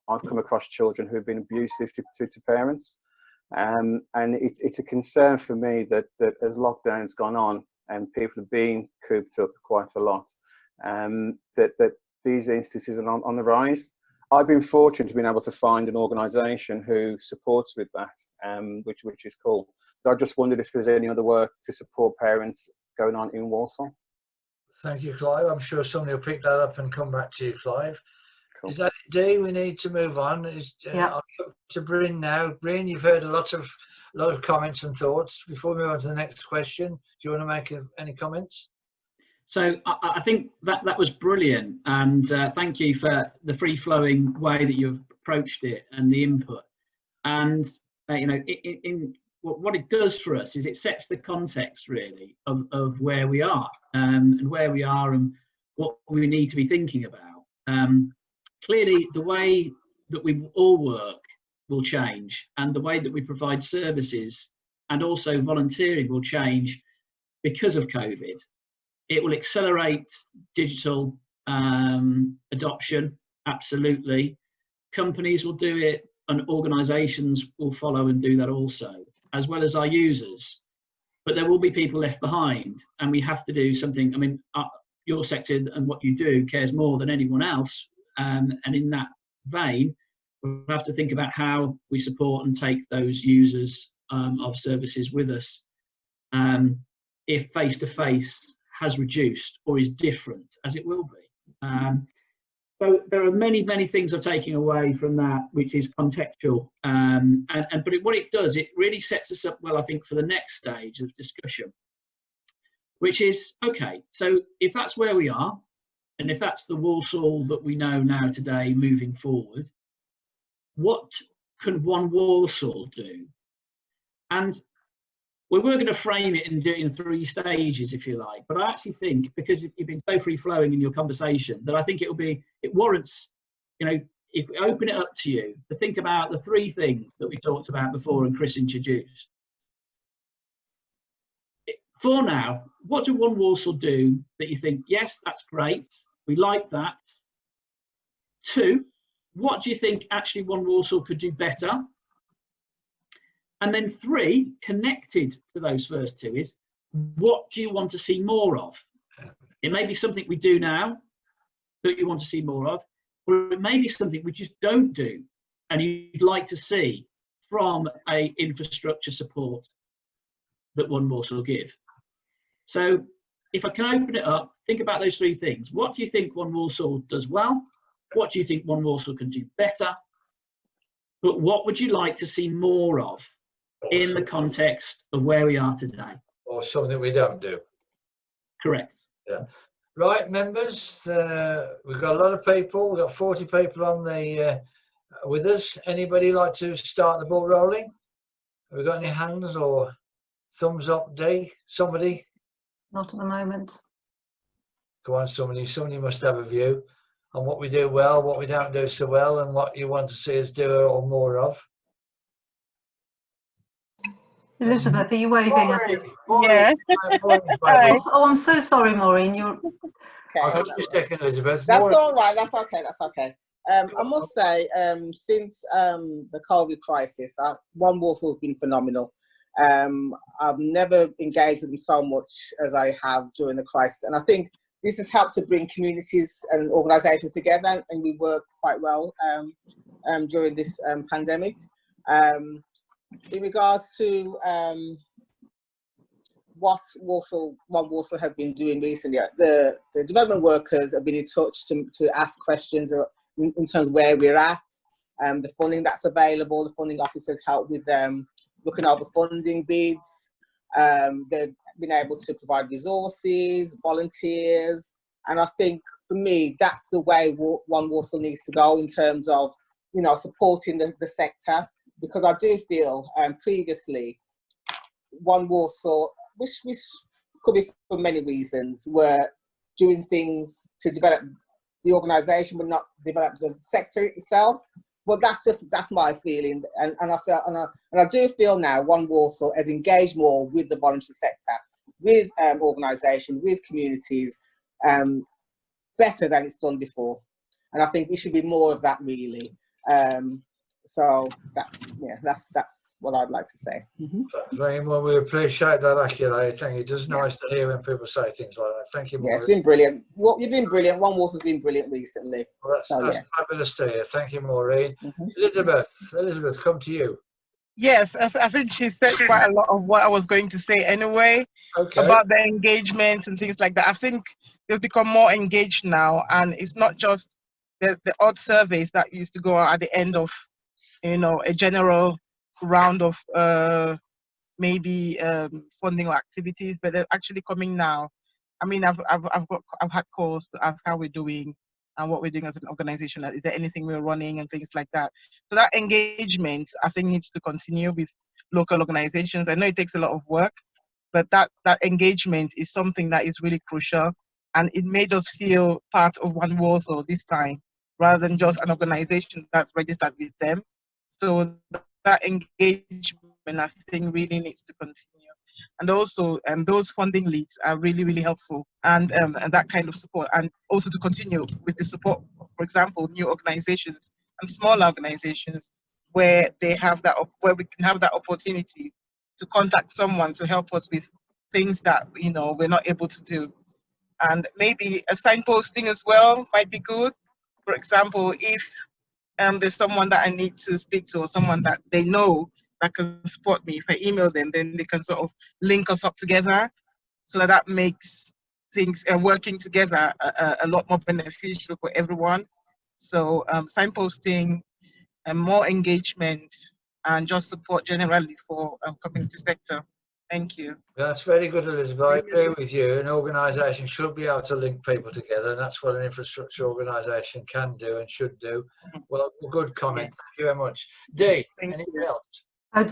Speaker 19: I've come across children who have been abusive to parents. And it's a concern for me that as lockdown's gone on and people are being cooped up quite a lot, that these instances are on the rise. I've been fortunate to be able to find an organisation who supports with that, which is cool. So I just wondered if there's any other work to support parents going on in Walsall.
Speaker 1: Thank you, Clive. I'm sure somebody will pick that up and come back to you, Clive.
Speaker 19: Cool.
Speaker 1: Is that it, Dee? We need to move on. I'll go to Bryn now. Bryn, you've heard a lot of comments and thoughts. Before we move on to the next question, do you want to make any comments?
Speaker 2: So I think that was brilliant, and thank you for the free-flowing way that you've approached it and the input. And you know, what it does for us is it sets the context really of where we are, and where we are and what we need to be thinking about. Clearly, the way that we all work will change, and the way that we provide services and also volunteering will change because of COVID. It will accelerate digital adoption, absolutely. Companies will do it, and organisations will follow and do that also, as well as our users. But there will be people left behind, and we have to do something. I mean, your sector and what you do cares more than anyone else, and in that vein, we'll have to think about how we support and take those users of services with us. If face-to-face has reduced or is different, as it will be. So there are many things I'm taking away from that, which is contextual. But what it does, it really sets us up well, I think, for the next stage of discussion, which is, okay, so if that's where we are, and if that's the Walsall that we know now today moving forward, what can One Walsall do? And we were going to frame it and do it in 3 stages, if you like. But I actually think, because you've been so free-flowing in your conversation, that I think it warrants, you know, if we open it up to you, to think about the 3 things that we talked about before and Chris introduced. For now, what do One Walsall do that you think, yes, that's great, we like that? 2, what do you think actually One Walsall could do better? And then 3, connected to those first 2, is what do you want to see more of? It may be something we do now that you want to see more of, or it may be something we just don't do and you'd like to see from a infrastructure support that One Walsall give. So if I can open it up, think about those 3 things. What do you think One Walsall does well? What do you think One Walsall can do better? But what would you like to see more of in the context of where we are today?
Speaker 1: Or something we don't do.
Speaker 2: Correct.
Speaker 1: Yeah. Right, members, we've got a lot of people. We've got 40 people on the with us. Anybody like to start the ball rolling? Have we got any hands or thumbs up, Dee? Somebody?
Speaker 4: Not at the moment.
Speaker 1: Go on, somebody must have a view on what we do well, what we don't do so well, and what you want to see us do or more of.
Speaker 4: Elizabeth, are you waving at us?
Speaker 5: Yeah.
Speaker 4: Oh, I'm so sorry, Maureen. You're.
Speaker 1: I'll give you a second, Elizabeth.
Speaker 3: That's all right. That's okay. That's okay. I must say, since the COVID crisis, One Walsall has been phenomenal. I've never engaged with them so much as I have during the crisis, and I think this has helped to bring communities and organisations together, and we work quite well during this pandemic. In regards to what One Walsall have been doing recently, the development workers have been in touch to ask questions in terms of where we're at, the funding that's available. The funding officers help with looking over funding bids. They've been able to provide resources, volunteers, and I think for me that's the way One Walsall needs to go in terms of, you know, supporting the sector, because I do feel previously One Walsall, which could be for many reasons, were doing things to develop the organisation but not develop the sector itself. But that's my feeling, and I do feel now One Walsall has engaged more with the voluntary sector, with organisation, with communities, better than it's done before, and I think there should be more of that really. So that's what I'd like to say.
Speaker 1: Very well, we appreciate that accolade. Thank you. It's just nice to hear when people say things like that. Thank you, Maureen.
Speaker 3: Yeah, it's been brilliant. Well, you've been brilliant. One Walsall's been brilliant recently.
Speaker 1: Well, that's fabulous to hear. Thank you, Maureen. Elizabeth, come to you.
Speaker 13: Yes, I think she said quite a lot of what I was going to say anyway, about the engagement and things like that. I think they've become more engaged now, and it's not just the odd surveys that used to go out at the end of, you know, a general round of maybe funding or activities, but they're actually coming now. I mean, I've had calls to ask how we're doing and what we're doing as an organization. Is there anything we're running and things like that? So that engagement, I think, needs to continue with local organizations. I know it takes a lot of work, but that engagement is something that is really crucial, and it made us feel part of One Walsall this time, rather than just an organization that's registered with them. So that engagement, I think, really needs to continue. And also, those funding leads are really, really helpful, and that kind of support, and also to continue with the support, for example, new organizations and small organizations where we can have that opportunity to contact someone to help us with things that, you know, we're not able to do. And maybe a signposting as well might be good. For example, if there's someone that I need to speak to, or someone that they know that can support me, if I email them, then they can sort of link us up together, so that makes things working together a lot more beneficial for everyone. So signposting and more engagement, and just support generally for community sector. Thank you.
Speaker 1: That's very good, Elizabeth. I agree with you. An organisation should be able to link people together, and that's what an infrastructure organisation can do and should do. Well, good comment. Yes. Thank you very much. Dee, anything else?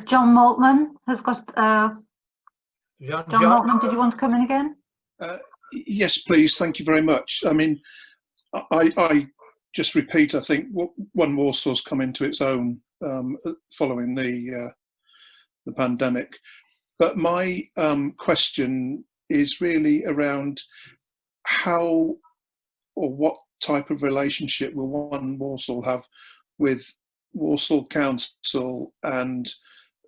Speaker 4: John Maltman has got... John Maltman, did you want to come in again?
Speaker 16: Yes, please. Thank you very much. I mean, I just repeat, I think One Walsall's come into its own following the pandemic. But my question is really around how or what type of relationship will One Walsall have with Walsall Council and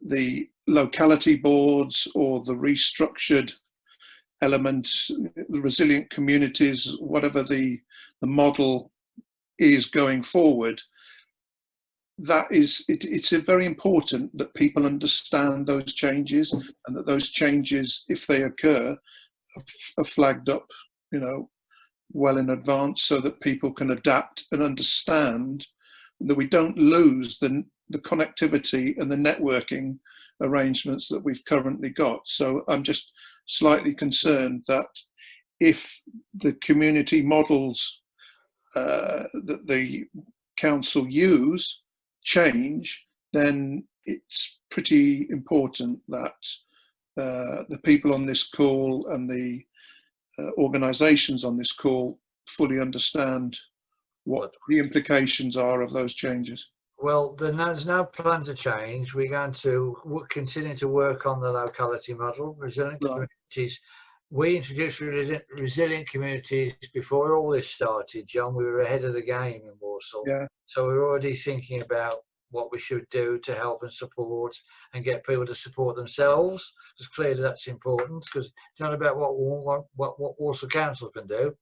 Speaker 16: the locality boards, or the restructured elements, the resilient communities, whatever the model is going forward. That is, it's very important that people understand those changes, and that those changes, if they occur, are flagged up, you know, well in advance, so that people can adapt and understand, that we don't lose the connectivity and the networking arrangements that we've currently got. So I'm just slightly concerned that if the community models that the council use change, then it's pretty important that the people on this call and the organisations on this call fully understand what the implications are of those changes.
Speaker 1: Well, there's no plan to change. We're going to continue to work on the locality model, resilient communities. We introduced resilient communities before all this started, John. We were ahead of the game in Walsall.
Speaker 16: Yeah.
Speaker 1: So we're already thinking about what we should do to help and support and get people to support themselves, because clearly that's important, because it's not about what Walsall Council can do.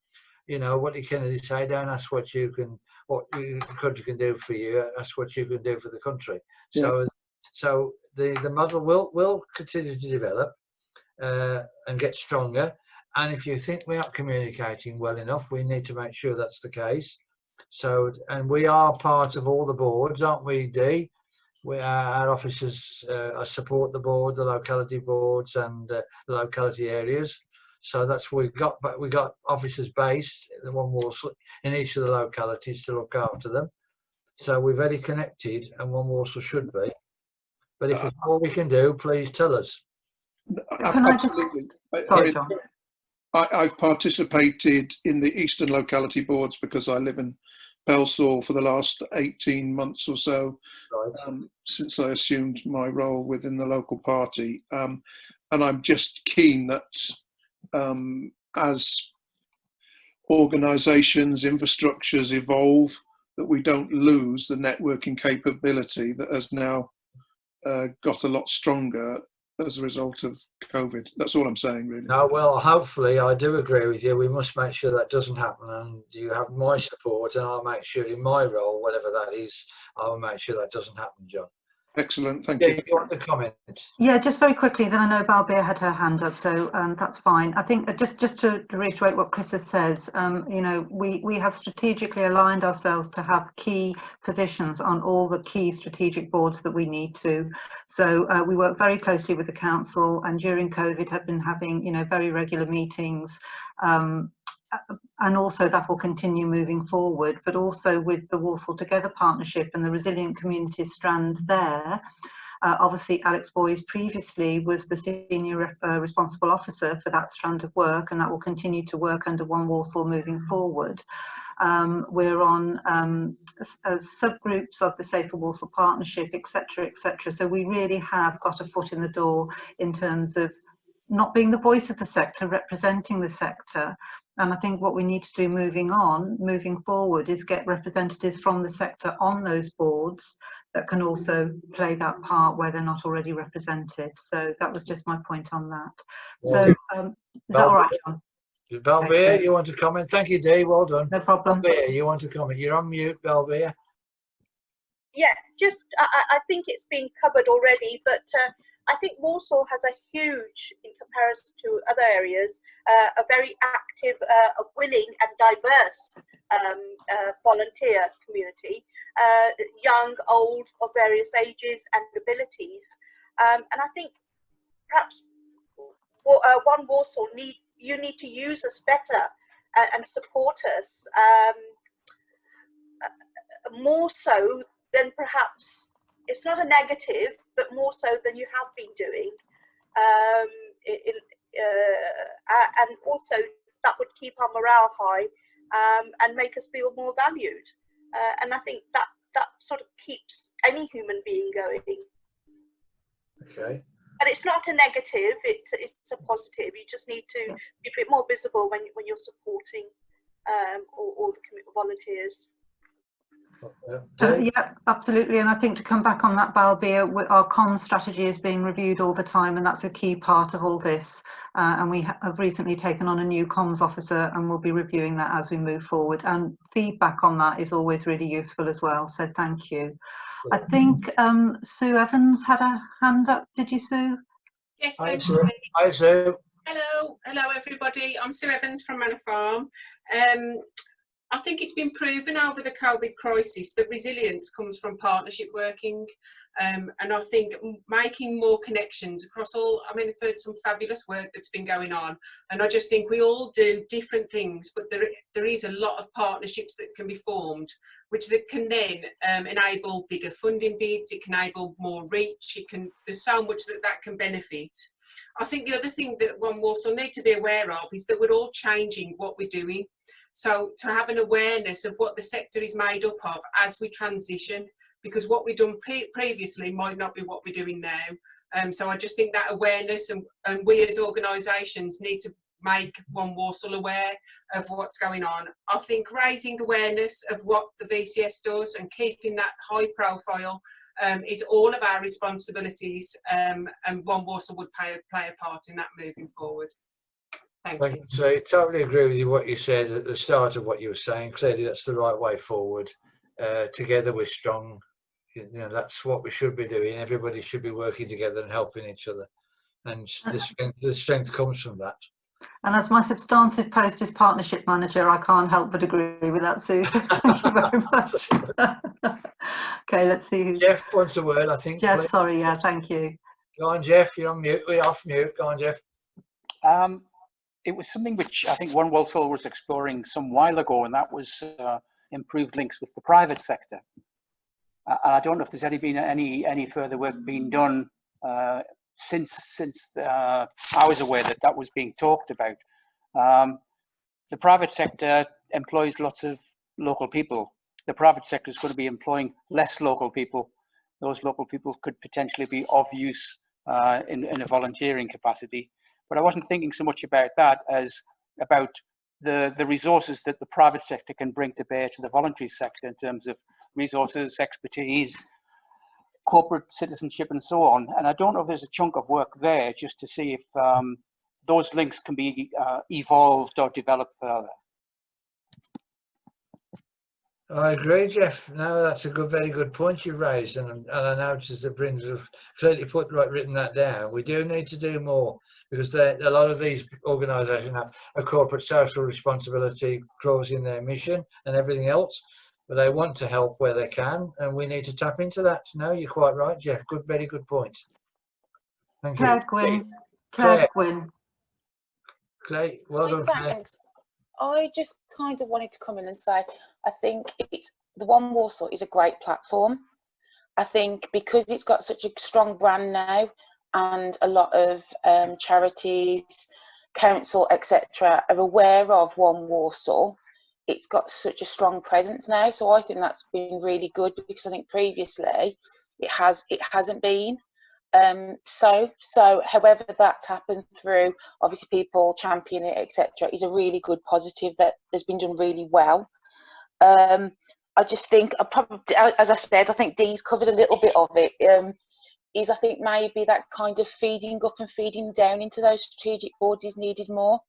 Speaker 1: You know, what did Kennedy say? Don't ask what the country can do for you, ask what you can do for the country. Yeah. So the model will continue to develop. and get stronger. And if you think we aren't communicating well enough, we need to make sure that's the case. So, and we are part of all the boards, aren't we, Dee? Our officers support the board, the locality boards, and the locality areas. So that's what we've got. But we got officers based in one Walsall in each of the localities to look after them. So we're very connected, and one Walsall should be. But if there's more we can do, please tell us.
Speaker 16: Absolutely.
Speaker 4: Sorry, John.
Speaker 16: I've participated in the Eastern locality boards because I live in Walsall for the last 18 months or so, since I assumed my role within the local party. And I'm just keen that as organisations, infrastructures evolve, that we don't lose the networking capability that has now got a lot stronger as a result of COVID. That's all I'm saying, really.
Speaker 1: No, well, hopefully, I do agree with you. We must make sure that doesn't happen, and you have my support, and I'll make sure in my role, whatever that is, I'll make sure that doesn't happen, John.
Speaker 16: Excellent, thank you.
Speaker 1: You want to comment?
Speaker 4: Yeah, just very quickly, then I know Balbir had her hand up, so that's fine. I think just to reiterate what Chris has says, you know, we have strategically aligned ourselves to have key positions on all the key strategic boards that we need to. So we work very closely with the council, and during COVID have been having, you know, very regular meetings. And also that will continue moving forward, but also with the Walsall Together partnership and the Resilient Communities strand there. Obviously, Alex Boyes previously was the senior responsible officer for that strand of work, and that will continue to work under One Walsall moving forward. We're on subgroups of the Safer Walsall Partnership, etc., etc. So we really have got a foot in the door in terms of not being the voice of the sector, representing the sector. And I think what we need to do moving forward, is get representatives from the sector on those boards that can also play that part where they're not already represented. So that was just my point on that. So is that all right, John?
Speaker 1: Balbir, you want to comment? Thank you, Dee. Well done.
Speaker 4: No problem.
Speaker 1: Balbir, you want to comment? You're on mute, Balbir.
Speaker 5: Yeah, just I think it's been covered already, but I think Walsall has a huge, in comparison to other areas, a very active, a willing and diverse volunteer community, young, old, of various ages and abilities. And I think perhaps One Walsall you need to use us better and support us more so than perhaps, it's not a negative, but more so than you have been doing. And also that would keep our morale high and make us feel more valued. And I think that sort of keeps any human being going.
Speaker 1: Okay.
Speaker 5: But it's not a negative, it's a positive. You just need to be a bit more visible when you're supporting all the volunteers.
Speaker 4: Yeah, absolutely. And I think to come back on that, Balbir, our comms strategy is being reviewed all the time, and that's a key part of all this. And we have recently taken on a new comms officer, and we'll be reviewing that as we move forward. And feedback on that is always really useful as well. So thank you. I think Sue Evans had a hand up. Did you, Sue?
Speaker 21: Yes.
Speaker 1: Hi, Sue. Hi, Sue.
Speaker 21: Hello everybody. I'm Sue Evans from Manor Farm. I think it's been proven over the COVID crisis that resilience comes from partnership working, and I think making more connections across all, I mean, I've heard some fabulous work that's been going on, and I just think we all do different things, but there is a lot of partnerships that can be formed, which that can then enable bigger funding bids, it can enable more reach, there's so much that can benefit. I think the other thing that One Walsall need to be aware of is that we're all changing what we're doing. So to have an awareness of what the sector is made up of as we transition, because what we've done previously might not be what we're doing now. So I just think that awareness and we as organisations need to make One Walsall aware of what's going on. I think raising awareness of what the VCS does and keeping that high profile is all of our responsibilities, and One Walsall would play a part in that moving forward. Thank you.
Speaker 1: So I totally agree with you what you said at the start of what you were saying. Clearly that's the right way forward. Together we're strong. You know, that's what we should be doing. Everybody should be working together and helping each other. and the strength comes from that.
Speaker 4: And as my substantive post is partnership manager, I can't help but agree with that, Sue. So thank you very much. Okay, let's see.
Speaker 1: Jeff wants a word, I think.
Speaker 4: Jeff,
Speaker 1: please.
Speaker 4: sorry, yeah, thank you.
Speaker 1: Go on, Jeff, you're on mute. We're off mute. Go on, Jeff.
Speaker 11: It was something which I think One Walsall was exploring some while ago, and that was improved links with the private sector. I don't know if there's been any further work being done since I was aware that that was being talked about. The private sector employs lots of local people. The private sector is going to be employing less local people. Those local people could potentially be of use in a volunteering capacity. But I wasn't thinking so much about that as about the resources that the private sector can bring to bear to the voluntary sector in terms of resources, expertise, corporate citizenship, and so on. And I don't know if there's a chunk of work there just to see if those links can be evolved or developed further.
Speaker 1: I agree, Jeff. No, that's a very good point you raised, and I noticed that Bryn's clearly written that down. We do need to do more because a lot of these organisations have a corporate social responsibility clause in their mission and everything else, but they want to help where they can, and we need to tap into that. No, you're quite right, Jeff. Very good point. Thank you.
Speaker 4: Claire Gwynn.
Speaker 1: Claire, well done, Claire.
Speaker 6: Thanks. I just kind of wanted to come in and say, I think the One Walsall is a great platform. I think because it's got such a strong brand now, and a lot of charities, council, etc., are aware of One Walsall. It's got such a strong presence now, so I think that's been really good because I think previously it hasn't been. So however that's happened through obviously people championing it, etc., is a really good positive that has been done really well. I just think probably, as I said, I think Dee's covered a little bit of it. Is I think maybe that kind of feeding up and feeding down into those strategic boards is needed more.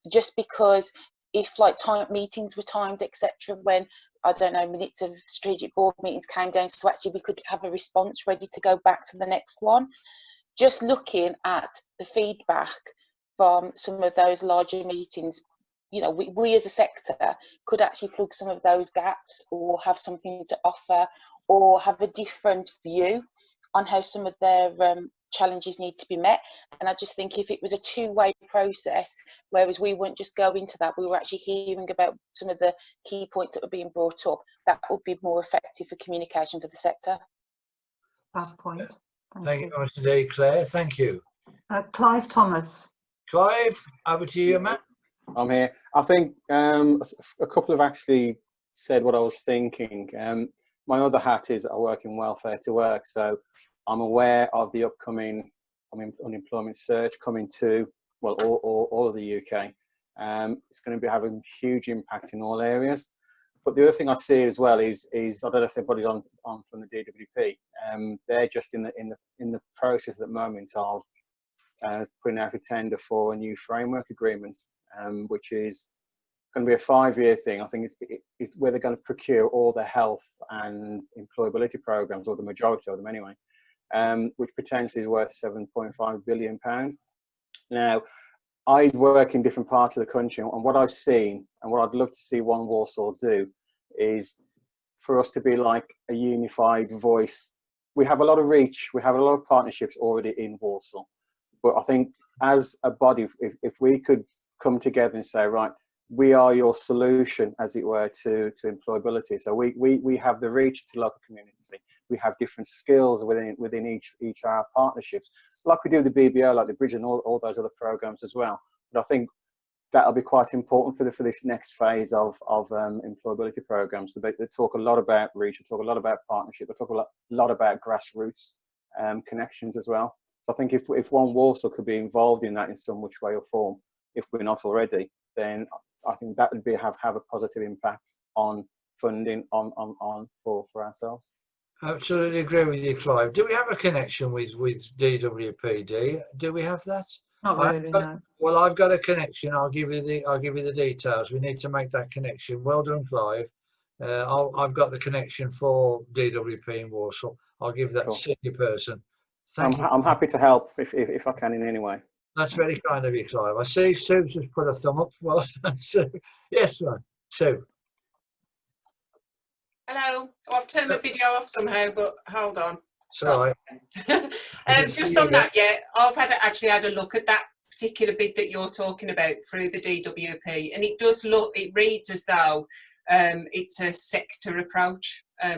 Speaker 6: Just because if like meetings were timed, etc., when I don't know, minutes of strategic board meetings came down, so actually we could have a response ready to go back to the next one. Just looking at the feedback from some of those larger meetings, you know, we as a sector could actually plug some of those gaps or have something to offer or have a different view on how some of their challenges need to be met. And I just think if it was a two-way process, whereas we wouldn't just go into that, we were actually hearing about some of the key points that were being brought up, that would be more effective for communication for the sector.
Speaker 4: Bad point.
Speaker 1: Thank you very much indeed, Claire. Thank you.
Speaker 4: Clive Thomas.
Speaker 1: Clive, over to you, man.
Speaker 19: I'm here. I think a couple have actually said what I was thinking. My other hat is I work in welfare to work, so I'm aware of the upcoming unemployment surge coming to, well, all of the UK. It's going to be having a huge impact in all areas. But the other thing I see as well is I don't know if anybody's on from the DWP. They're just in the process at the moment of putting out a tender for a new framework agreement, which is going to be a 5-year thing. I think it's where they're going to procure all the health and employability programs, or the majority of them anyway, which potentially is worth £7.5 billion. Now, I work in different parts of the country, and what I've seen and what I'd love to see One Walsall do is for us to be like a unified voice. We have a lot of reach, we have a lot of partnerships already in Walsall, but I think as a body, if we could come together and say, right, we are your solution, as it were, to employability. So we have the reach to local community. We have different skills within each of our partnerships, like we do with the BBO, like the Bridge, and all those other programs as well. But I think that'll be quite important for this next phase of employability programs. They talk a lot about reach, they talk a lot about partnership, they talk a lot about grassroots connections as well. So I think if One Walsall could be involved in that in some which way or form, if we're not already, then I think that would have a positive impact on funding for ourselves.
Speaker 1: Absolutely agree with you, Clive. Do we have a connection with DWPD? Do we have that?
Speaker 4: Not really, no.
Speaker 1: Well, I've got a connection. I'll give you the details. We need to make that connection. Well done, Clive. I've got the connection for DWP in Walsall. I'll give that senior person
Speaker 19: I'm happy to help if I can in any way.
Speaker 1: That's very kind of you, Clive. I see Sue's just put a thumb up. Well done, Sue. Yes, man. Sue.
Speaker 21: Hello. Oh, I've turned my video off somehow, but hold on.
Speaker 1: It's all right.
Speaker 21: Just on that, yeah, I've actually had a look at that particular bid that you're talking about through the DWP, and it does look, it reads as though it's a sector approach. I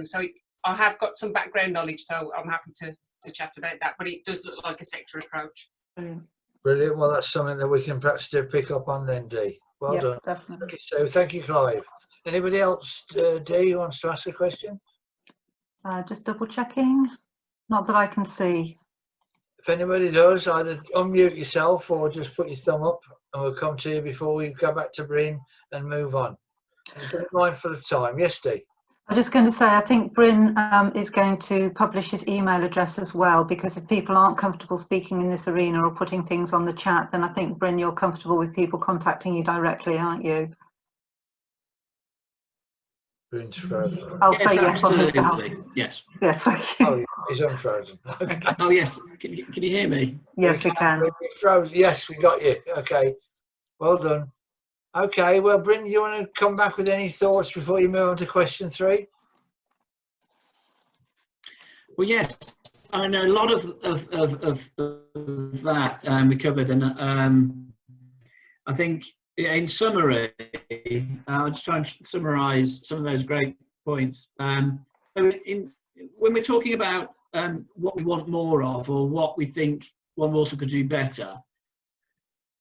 Speaker 21: have got some background knowledge, so I'm happy to chat about that, but it does look like a sector approach.
Speaker 1: Brilliant. Well, that's something that we can perhaps pick up on then, Dee. Well done.
Speaker 4: Definitely.
Speaker 1: So thank you, Clive. Anybody else, Dee, who wants to ask a question?
Speaker 4: Just double checking. Not that I can see.
Speaker 1: If anybody does, either unmute yourself or just put your thumb up and we'll come to you before we go back to Bryn and move on. And be mindful of time. Yes, Dee?
Speaker 4: I'm just going to say, I think Bryn is going to publish his email address as well, because if people aren't comfortable speaking in this arena or putting things on the chat, then I think, Bryn, you're comfortable with people contacting you directly, aren't you?
Speaker 1: Bryn's frozen.
Speaker 4: I'll say yes on his behalf.
Speaker 2: Yes.
Speaker 4: Yes, thank you.
Speaker 1: Oh, he's unfrozen. Okay.
Speaker 2: Oh, yes. Can you hear me?
Speaker 4: Yes, we can.
Speaker 1: Frozen. Yes, we got you. Okay. Well done. Okay, well, Bryn, do you want to come back with any thoughts before you move on to question 3?
Speaker 2: Well, yes, I know a lot of that we covered, and I think in summary, I'll just try and summarise some of those great points. So when we're talking about what we want more of, or what we think One Walsall could do better,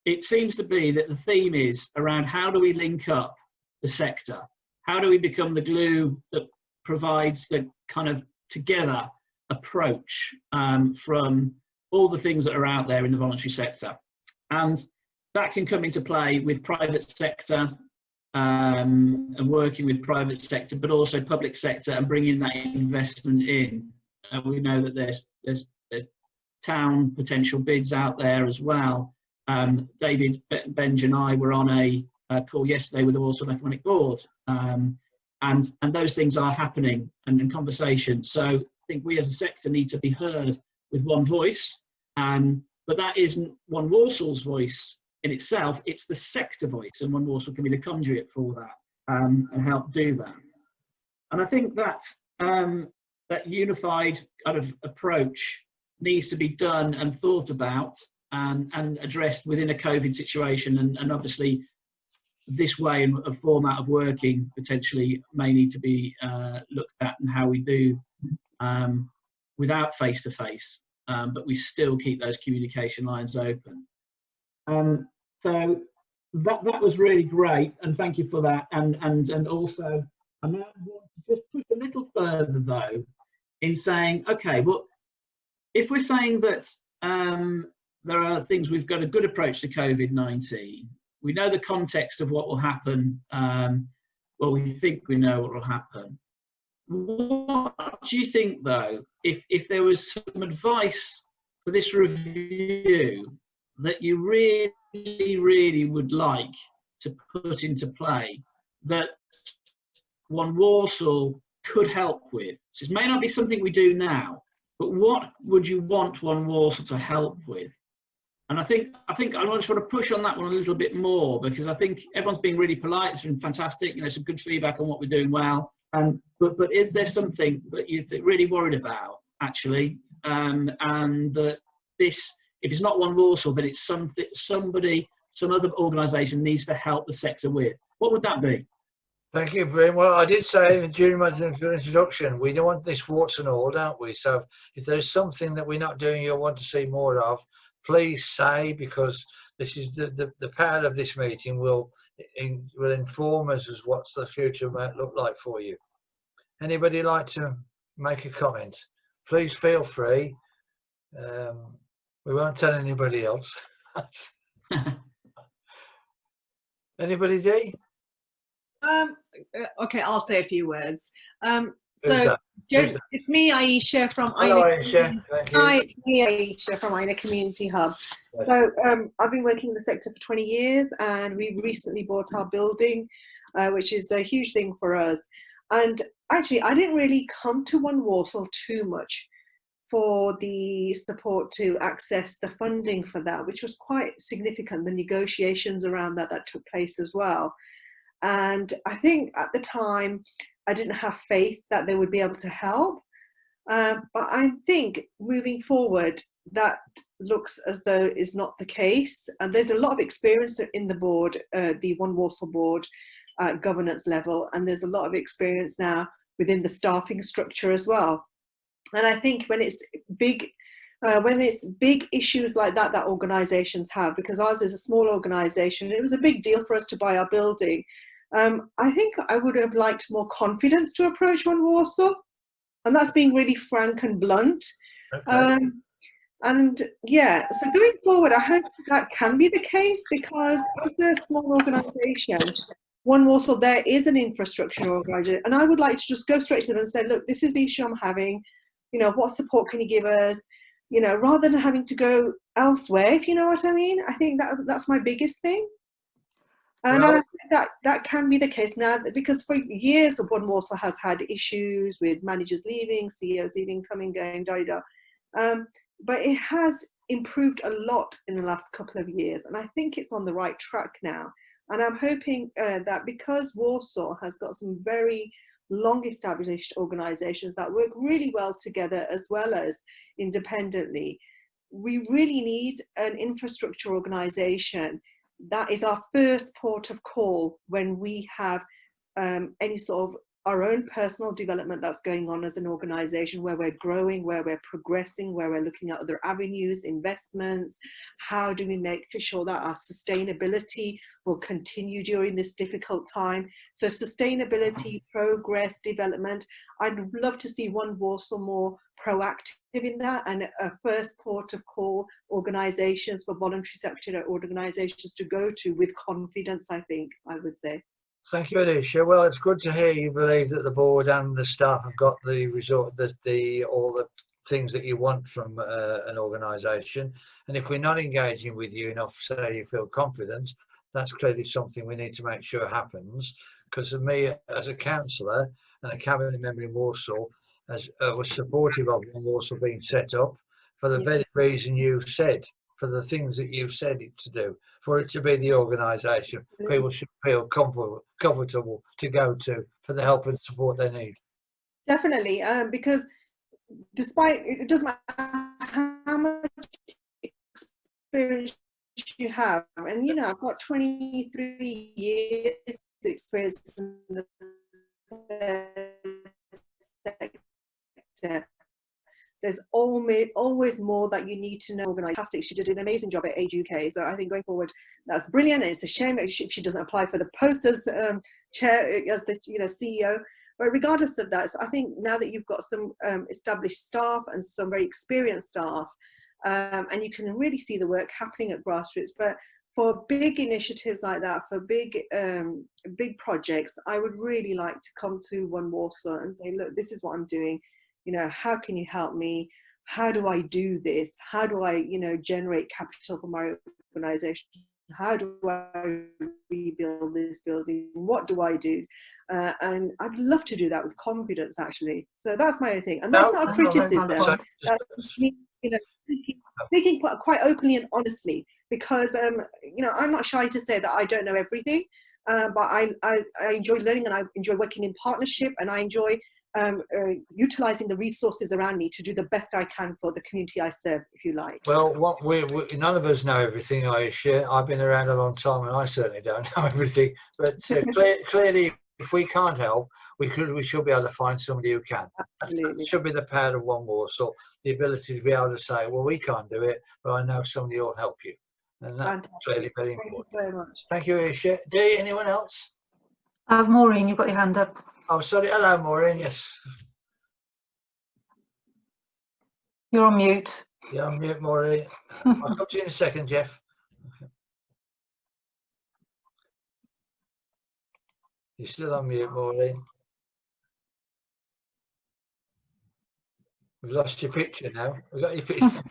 Speaker 2: it seems to be that the theme is around how do we link up the sector? How do we become the glue that provides the kind of together approach from all the things that are out there in the voluntary sector? And that can come into play with private sector and working with private sector, but also public sector and bringing that investment in. We know that there's town potential bids out there as well. David, Benj and I were on a call yesterday with the Walsall Economic Board, and those things are happening and in conversation. So I think we as a sector need to be heard with one voice, but that isn't One Walsall's voice in itself, it's the sector voice, and One Walsall can be the conduit for that and help do that. And I think that that unified kind of approach needs to be done and thought about and addressed within a COVID situation, and obviously this way and a format of working potentially may need to be looked at, and how we do without face-to-face, but we still keep those communication lines open. So that was really great, and thank you for that. And also, I now want to just push a little further though, in saying, okay, well, if we're saying that there are things, we've got a good approach to COVID-19, we know the context of what will happen, well, we think we know what will happen. What do you think though, if there was some advice for this review that you really would like to put into play, that One Walsall could help with? So it may not be something we do now, but what would you want One Walsall to help with? And I think I want to sort of push on that one a little bit more, because I think everyone's been really polite. It's been fantastic, you know, some good feedback on what we're doing well. But is there something that you're really worried about actually, and that this, if it's not One Walsall, but it's something, somebody, some other organisation needs to help the sector with? What would that be?
Speaker 1: Thank you, Bryn. Well, I did say during my introduction, we don't want this warts and all, don't we? So if there's something that we're not doing you want to see more of, please say, because this is the power of this meeting will inform us as what the future might look like for you. Anybody like to make a comment? Please feel free. We won't tell anybody else. Anybody, Dee?
Speaker 9: Okay, I'll say a few words. So it's me, Aisha from
Speaker 1: Hello, Aisha. Thank you.
Speaker 9: Hi, it's me, Aisha from INA Community Hub. So I've been working in the sector for 20 years, and we recently bought our building, which is a huge thing for us. And actually, I didn't really come to One Walsall too much for the support to access the funding for that, which was quite significant, the negotiations around that took place as well. And I think at the time, I didn't have faith that they would be able to help. But I think moving forward, that looks as though is not the case. And there's a lot of experience in the board, the One Walsall board governance level, and there's a lot of experience now within the staffing structure as well. And I think when it's big issues like that organisations have, because ours is a small organisation, it was a big deal for us to buy our building. I think I would have liked more confidence to approach One Walsall, and that's being really frank and blunt. Okay. And yeah, so going forward, I hope that can be the case, because as a small organisation, One Walsall, there is an infrastructure organisation, and I would like to just go straight to them and say, look, this is the issue I'm having. You know, what support can you give us? You know, rather than having to go elsewhere, if you know what I mean. I think that's my biggest thing. And I think that can be the case now, because for years One Walsall has had issues with managers leaving, CEOs leaving, coming, going, but it has improved a lot in the last couple of years, and I think it's on the right track now. And I'm hoping that because Walsall has got some very long established organisations that work really well together as well as independently, we really need an infrastructure organisation that is our first port of call when we have any sort of our own personal development that's going on as an organisation, where we're growing, where we're progressing, where we're looking at other avenues, investments. How do we make sure that our sustainability will continue during this difficult time? So sustainability, progress, development. I'd love to see One Walsall more proactive in that, and a first port of call organisations for voluntary sector organisations to go to with confidence, I think, I would say.
Speaker 1: Thank you, Alicia. Well, it's good to hear you believe that the board and the staff have got the all the things that you want from an organisation. And if we're not engaging with you enough, so you feel confident, that's clearly something we need to make sure happens. Because of me, as a councillor and a cabinet member in Walsall, was supportive of Walsall being set up for the very reason you said, for the things that you've said it to do, for it to be the organisation people should feel comfortable to go to for the help and support they need.
Speaker 9: Definitely, because despite, it doesn't matter how much experience you have, and you know, I've got 23 years experience in the sector. There's always more that you need to know. Fantastic. She did an amazing job at Age UK. So I think going forward, that's brilliant. It's a shame if she doesn't apply for the post as chair, as the CEO. But regardless of that, so I think now that you've got some established staff and some very experienced staff, and you can really see the work happening at grassroots. But for big initiatives like that, for big projects, I would really like to come to One Walsall and say, look, this is what I'm doing. You know, how can you help me? How do I do this? How do I, generate capital for my organisation? How do I rebuild this building? What do I do? And I'd love to do that with confidence, actually. So that's my own thing. And that's not a criticism. That's me, speaking quite openly and honestly, because, I'm not shy to say that I don't know everything, but I enjoy learning, and I enjoy working in partnership, and I enjoy utilising the resources around me to do the best I can for the community I serve, if you like.
Speaker 1: Well, none of us know everything, Aisha. I've been around a long time, and I certainly don't know everything. But clearly, if we can't help, we should be able to find somebody who can. That should be the power of One Walsall, the ability to be able to say, well, we can't do it, but I know somebody will help you. And that's clearly very important.
Speaker 9: Thank you very much.
Speaker 1: Thank you, Aisha. Dee, anyone else?
Speaker 4: Maureen, you've got your hand up.
Speaker 1: Oh, sorry. Hello, Maureen. Yes.
Speaker 4: You're on mute.
Speaker 1: You're on mute, Maureen. I'll come to you in a second, Jeff. You're still on mute, Maureen. We've lost your picture now. We've got your picture.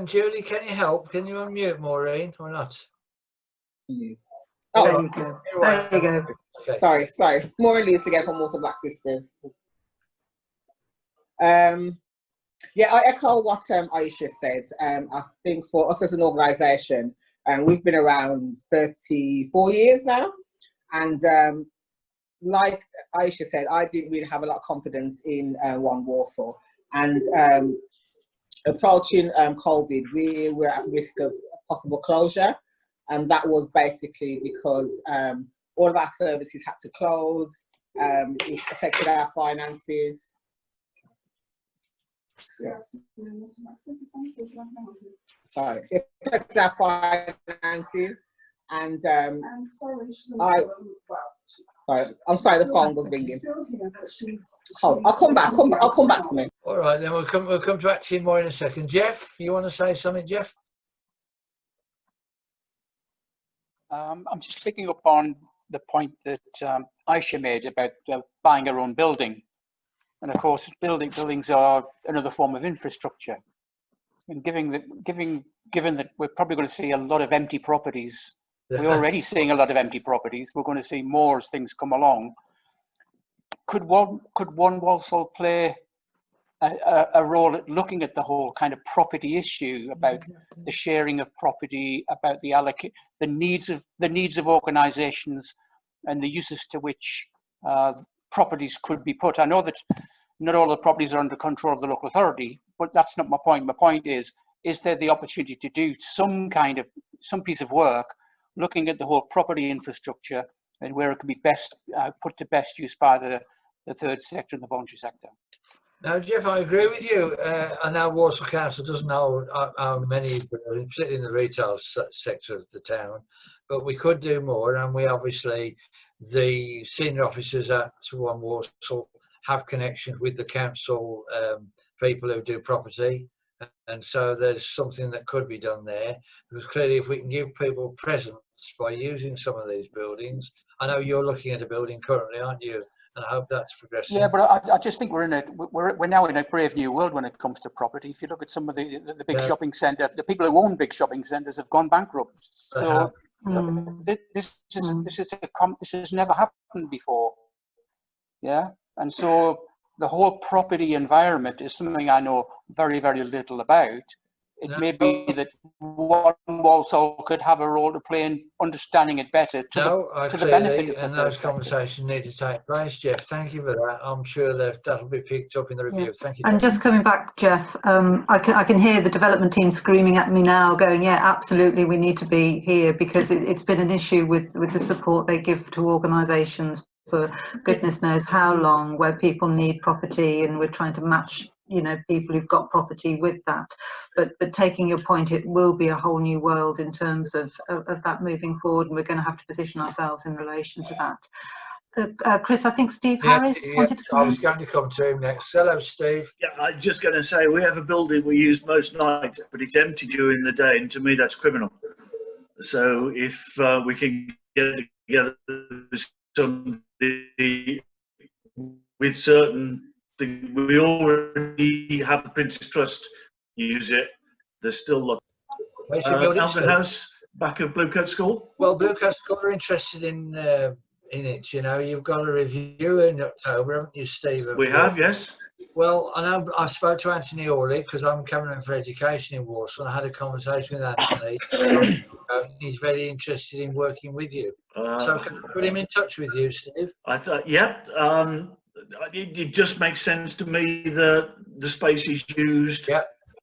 Speaker 1: Julie, can you help? Can you unmute Maureen or not?
Speaker 3: Oh,
Speaker 4: there you go. There you go.
Speaker 3: Okay. Sorry. Maureen Lewis again from Walsall Black Sisters. Yeah, I echo what Aisha said. I think for us as an organisation, we've been around 34 years now. And like Aisha said, I didn't really have a lot of confidence in One Walsall. And approaching COVID, we were at risk of possible closure. And that was basically because all of our services had to close. It affected our finances. Sorry, it affected our finances, and I'm sorry, the phone was ringing. Hold, I'll come back. I'll come back to me.
Speaker 1: All right, then we'll come back to you more in a second. Jeff, you want to say something, Jeff?
Speaker 11: I'm just picking up on the point that Aisha made about buying her own building. And of course, buildings are another form of infrastructure. And given that we're probably going to see a lot of empty properties, we're already seeing a lot of empty properties. We're going to see more as things come along. Could one Walsall play a role at looking at the whole kind of property issue, about the sharing of property, about the needs of organisations, and the uses to which properties could be put? I know that not all the properties are under control of the local authority, but that's not my point. My point is there the opportunity to do some piece of work looking at the whole property infrastructure and where it could be best put to best use by the third sector and the voluntary sector?
Speaker 1: Now, Jeff, I agree with you. I know Walsall Council doesn't know how many, particularly in the retail sector of the town, but we could do more. And we obviously, the senior officers at One Walsall have connections with the council people who do property. And so there's something that could be done there. Because clearly, if we can give people presence by using some of these buildings, I know you're looking at a building currently, aren't you? And I hope that's progressing.
Speaker 11: Yeah, but I just think we're now in a brave new world when it comes to property. If you look at some of the big shopping centre, the people who own big shopping centres have gone bankrupt. So this has never happened before. Yeah, and so the whole property environment is something I know very, very little about. It may be that One Walsall could have a role to play in understanding it better to the benefit of the
Speaker 1: and those conversations need to take place, Jeff. Thank you for that. I'm sure that'll be picked up in the review. Thank you.
Speaker 4: And just coming back, Jeff, I can hear the development team screaming at me now, going, yeah, absolutely, we need to be here, because it's been an issue with the support they give to organisations for goodness knows how long, where people need property, and we're trying to match people who've got property with that. But taking your point, it will be a whole new world in terms of that moving forward, and we're going to have to position ourselves in relation to that. Chris, I think Steve Harris wanted to come in.
Speaker 1: I was going to come to him next. Hello, Steve.
Speaker 20: Yeah, I'm just going to say, we have a building we use most nights, but it's empty during the day, and to me that's criminal. So if we can get together with somebody with certain things, we already have the Prince's Trust use it. There's still Alton House, back of Bluecoat School.
Speaker 1: Well, Bluecoat School are interested in it. You've got a review in October, haven't you, Steve?
Speaker 20: We have, yes.
Speaker 1: Well, I know I spoke to Anthony Orley, because I'm coming in for education in Walsall. I had a conversation with Anthony. He's very interested in working with you. So can I put him in touch with you, Steve?
Speaker 20: I thought, yeah. It just makes sense to me that the space is used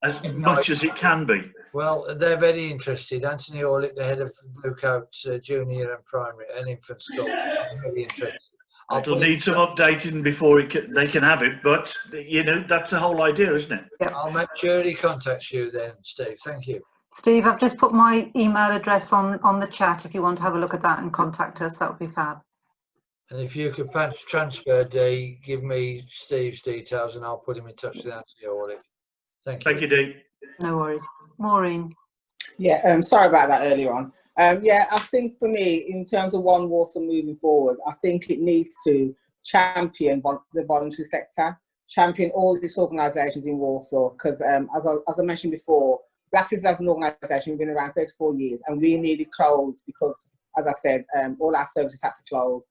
Speaker 20: as much as it can be.
Speaker 1: Well, they're very interested. Anthony Orlick, the head of Bluecoat Junior and Primary and Infant School, very interested.
Speaker 20: It'll need some updating before they can have it, but that's the whole idea, isn't it?
Speaker 4: Yep.
Speaker 1: I'll make sure he contacts you then, Steve. Thank you.
Speaker 4: Steve, I've just put my email address on the chat. If you want to have a look at that and contact us, that would be fab.
Speaker 1: And if you could transfer Dee, give me Steve's details and I'll put him in touch with Anthony Orlick. Thank you.
Speaker 20: Thank you, Dee.
Speaker 4: No worries. Maureen.
Speaker 3: Yeah, sorry about that earlier on. Yeah, I think for me, in terms of One Walsall moving forward, I think it needs to champion the voluntary sector, champion all these organisations in Walsall, because as I mentioned before, Black Sisters as an organisation, we've been around 34 years, and we nearly closed because, as I said, all our services had to close.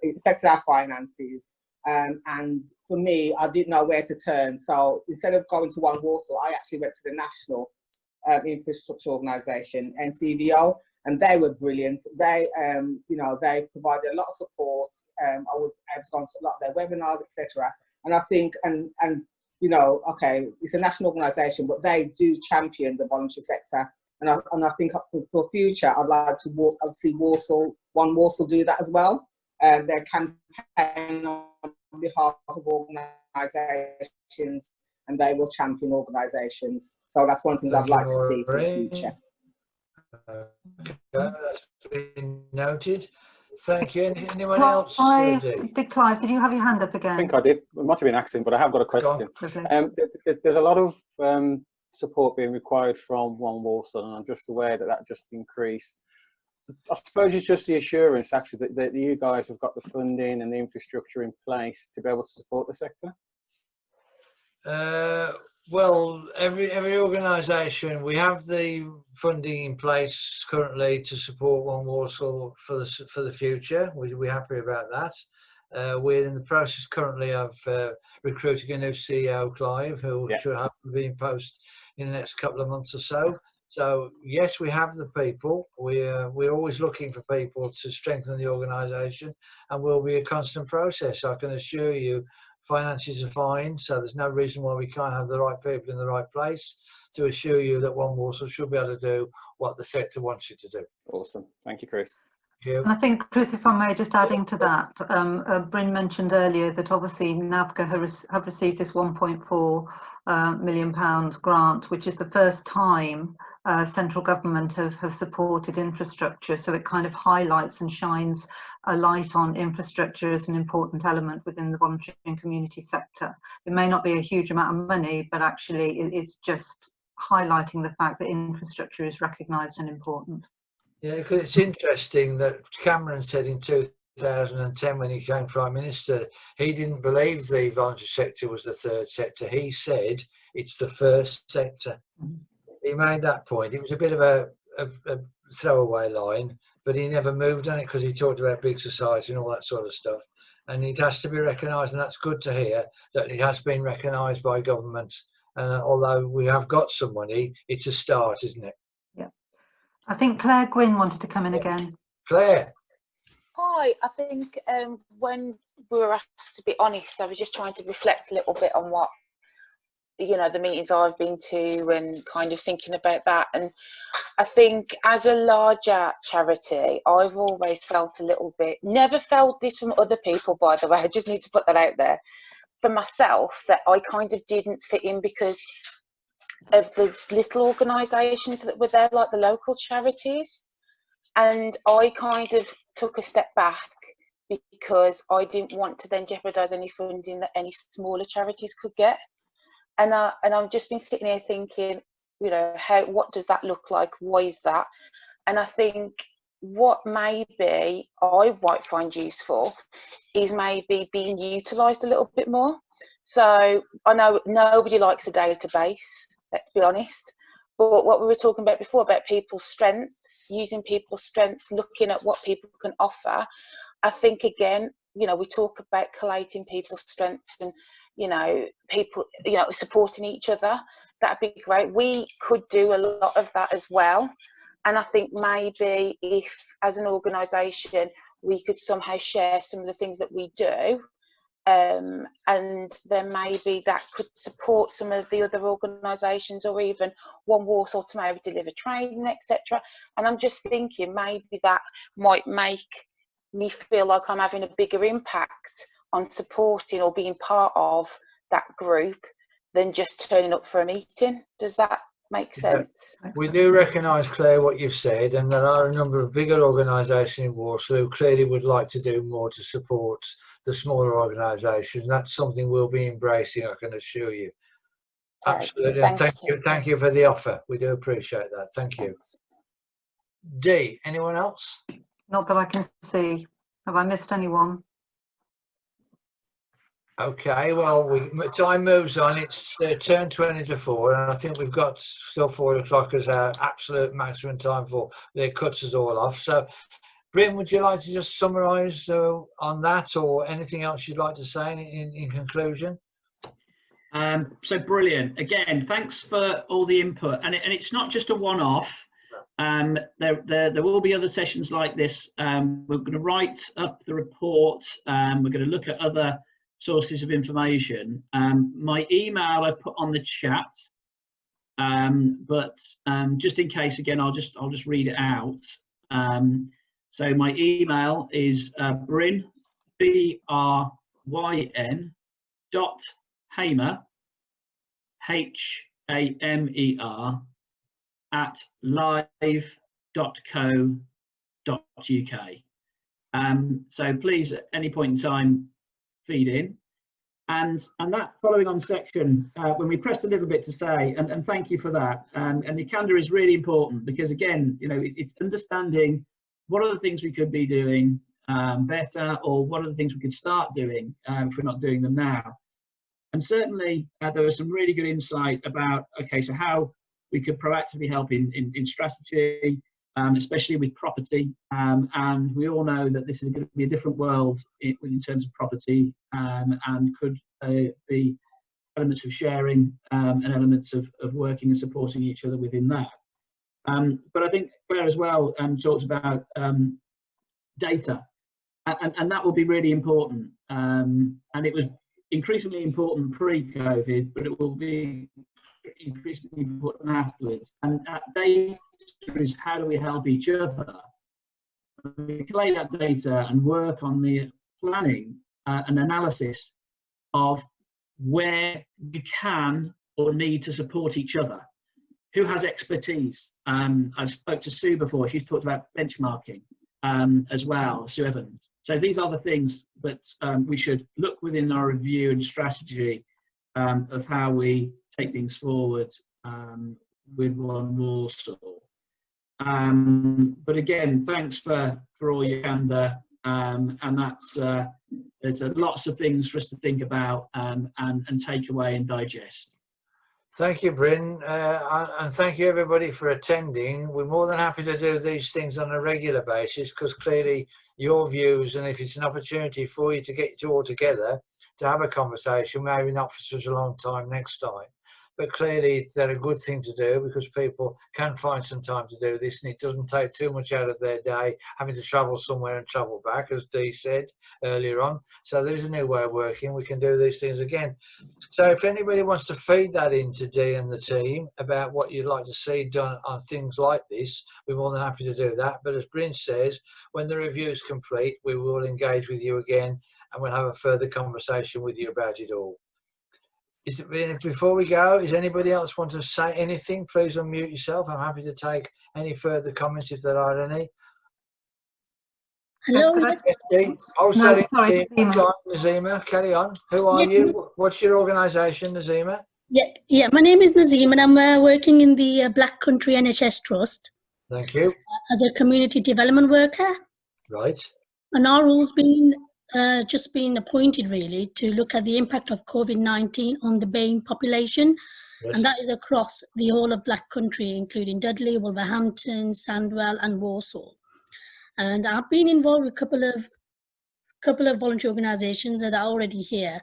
Speaker 3: It affected our finances. And for me, I didn't know where to turn. So instead of going to One Walsall, I actually went to the National Infrastructure Organisation, NCVO, and they were brilliant. They, you know, they provided a lot of support. I was able to go on a lot of their webinars, etc. And I think, and you know, okay, it's a national organisation, but they do champion the voluntary sector. And I think for future, I'd like to see Walsall, One Walsall do that as well. Their campaign on behalf of organisations, and they will champion organisations. So that's one thing I'd like to see for the future.
Speaker 1: Okay, that's been noted. Thank you. Anyone else?
Speaker 4: Clive, did you have your hand up again?
Speaker 19: I think I did. It might have been an accident, but I have got a question. There's a lot of support being required from One Walsall, and I'm just aware that that just increased. I suppose it's just the assurance, actually, that you guys have got the funding and the infrastructure in place to be able to support the sector.
Speaker 1: Well, every organisation, we have the funding in place currently to support One Walsall for the future. We're happy about that. We're in the process currently of recruiting a new CEO, Clive, who should have to be in post in the next couple of months or so. So yes, we have the people. We're always looking for people to strengthen the organisation, and will be a constant process. I can assure you, finances are fine, so there's no reason why we can't have the right people in the right place to assure you that One Walsall should be able to do what the sector wants you to do.
Speaker 19: Awesome. Thank you, Chris.
Speaker 1: Thank you.
Speaker 4: And I think, Chris, if I may, just adding to that, Bryn mentioned earlier that obviously NAVGA have received this £1.4 million grant, which is the first time central government have supported infrastructure. So it kind of highlights and shines a light on infrastructure as an important element within the voluntary and community sector. It may not be a huge amount of money, but actually it's just highlighting the fact that infrastructure is recognised and important.
Speaker 1: Yeah, because it's interesting that Cameron said in 2010 when he became Prime Minister, he didn't believe the voluntary sector was the third sector. He said it's the first sector. He made that point. It was a bit of a throwaway line, but he never moved on it because he talked about big society and all that sort of stuff. And it has to be recognised, and that's good to hear that it has been recognised by government. And although we have got some money, it's a start, isn't it?
Speaker 4: Yeah. I think Claire Gwynn wanted to come in again.
Speaker 1: Claire.
Speaker 6: Hi, I think when we were asked to be honest, I was just trying to reflect a little bit on what, you know, the meetings I've been to and kind of thinking about that. And I think as a larger charity, I've always felt a little bit, never felt this from other people, by the way, I just need to put that out there, for myself, that I kind of didn't fit in because of the little organisations that were there, like the local charities. And I kind of took a step back because I didn't want to then jeopardise any funding that any smaller charities could get. And I've just been sitting here thinking, you know, what does that look like? Why is that? And I think what maybe I might find useful is maybe being utilised a little bit more. So I know nobody likes a database, let's be honest. But what we were talking about before, about people's strengths, using people's strengths, looking at what people can offer, I think, again, you know, we talk about collating people's strengths and, you know, people, you know, supporting each other. That'd be great. We could do a lot of that as well. And I think maybe if, as an organisation, we could somehow share some of the things that we do, and then maybe that could support some of the other organisations, or even One Walsall to maybe deliver training, etc. And I'm just thinking maybe that might make me feel like I'm having a bigger impact on supporting or being part of that group than just turning up for a meeting. Does that make sense?
Speaker 1: We do recognise, Claire, what you've said, and there are a number of bigger organisations in Walsall who clearly would like to do more to support the smaller organisations. That's something we'll be embracing, I can assure you. Absolutely. And thank you for the offer. We do appreciate that. Thank you. Dee, anyone else?
Speaker 4: Not that I can see. Have I missed anyone?
Speaker 1: Okay, well, time moves on. It's turned 20 to 4, and I think we've got still 4 o'clock as our absolute maximum time for it cuts us all off. So Bryn, would you like to just summarise on that, or anything else you'd like to say in conclusion?
Speaker 2: So brilliant. Again, thanks for all the input. And it's not just a one-off. There will be other sessions like this. We're going to write up the report. We're going to look at other sources of information. My email I put on the chat, but just in case, again, I'll just read it out. So my email is Bryn, BRYN .Hamer, HAMER, @live.co.uk. So please, at any point in time, feed in. And that following on section, when we pressed a little bit to say, and thank you for that, and the candor is really important, because again, you know, it's understanding what are the things we could be doing better, or what are the things we could start doing if we're not doing them now. And certainly there was some really good insight about, okay, so how we could proactively help in strategy, especially with property. And we all know that this is going to be a different world in terms of property, and could be elements of sharing and elements of working and supporting each other within that. But I think Claire as well talked about data, and that will be really important. And it was increasingly important pre-COVID, but it will be increasingly important afterwards. And that data is how do we help each other? We collate that data and work on the planning and analysis of where we can or need to support each other. Who has expertise? I've spoke to Sue before. She's talked about benchmarking as well, Sue Evans. So these are the things that we should look within our review and strategy of how we take things forward with One Walsall. But again, thanks for all your candor, and that's there's lots of things for us to think about and take away and digest.
Speaker 1: Thank you, Bryn, and thank you everybody for attending. We're more than happy to do these things on a regular basis, because clearly your views, and if it's an opportunity for you to get you all together to have a conversation, maybe not for such a long time next time, but clearly they're a good thing to do, because people can find some time to do this, and it doesn't take too much out of their day having to travel somewhere and travel back, as Dee said earlier on. So there's a new way of working. We can do these things again. So if anybody wants to feed that into Dee and the team about what you'd like to see done on things like this, we're more than happy to do that. But as Bryn says, when the review is complete, we will engage with you again, and we'll have a further conversation with you about it all. Before we go, does anybody else want to say anything? Please unmute yourself. I'm happy to take any further comments if there are any.
Speaker 7: Hello.
Speaker 1: Oh, sorry,
Speaker 7: sorry,
Speaker 1: Nazima, carry on. Who are you? What's your organisation, Nazima?
Speaker 7: Yeah, my name is Nazim, and I'm working in the Black Country NHS Trust.
Speaker 1: Thank you.
Speaker 7: As a community development worker.
Speaker 1: Right.
Speaker 7: And our role's been just been appointed really to look at the impact of COVID-19 on the BAME population. Yes. And that is across the whole of Black Country, including Dudley, Wolverhampton, Sandwell and Walsall. And I've been involved with a couple of voluntary organisations that are already here.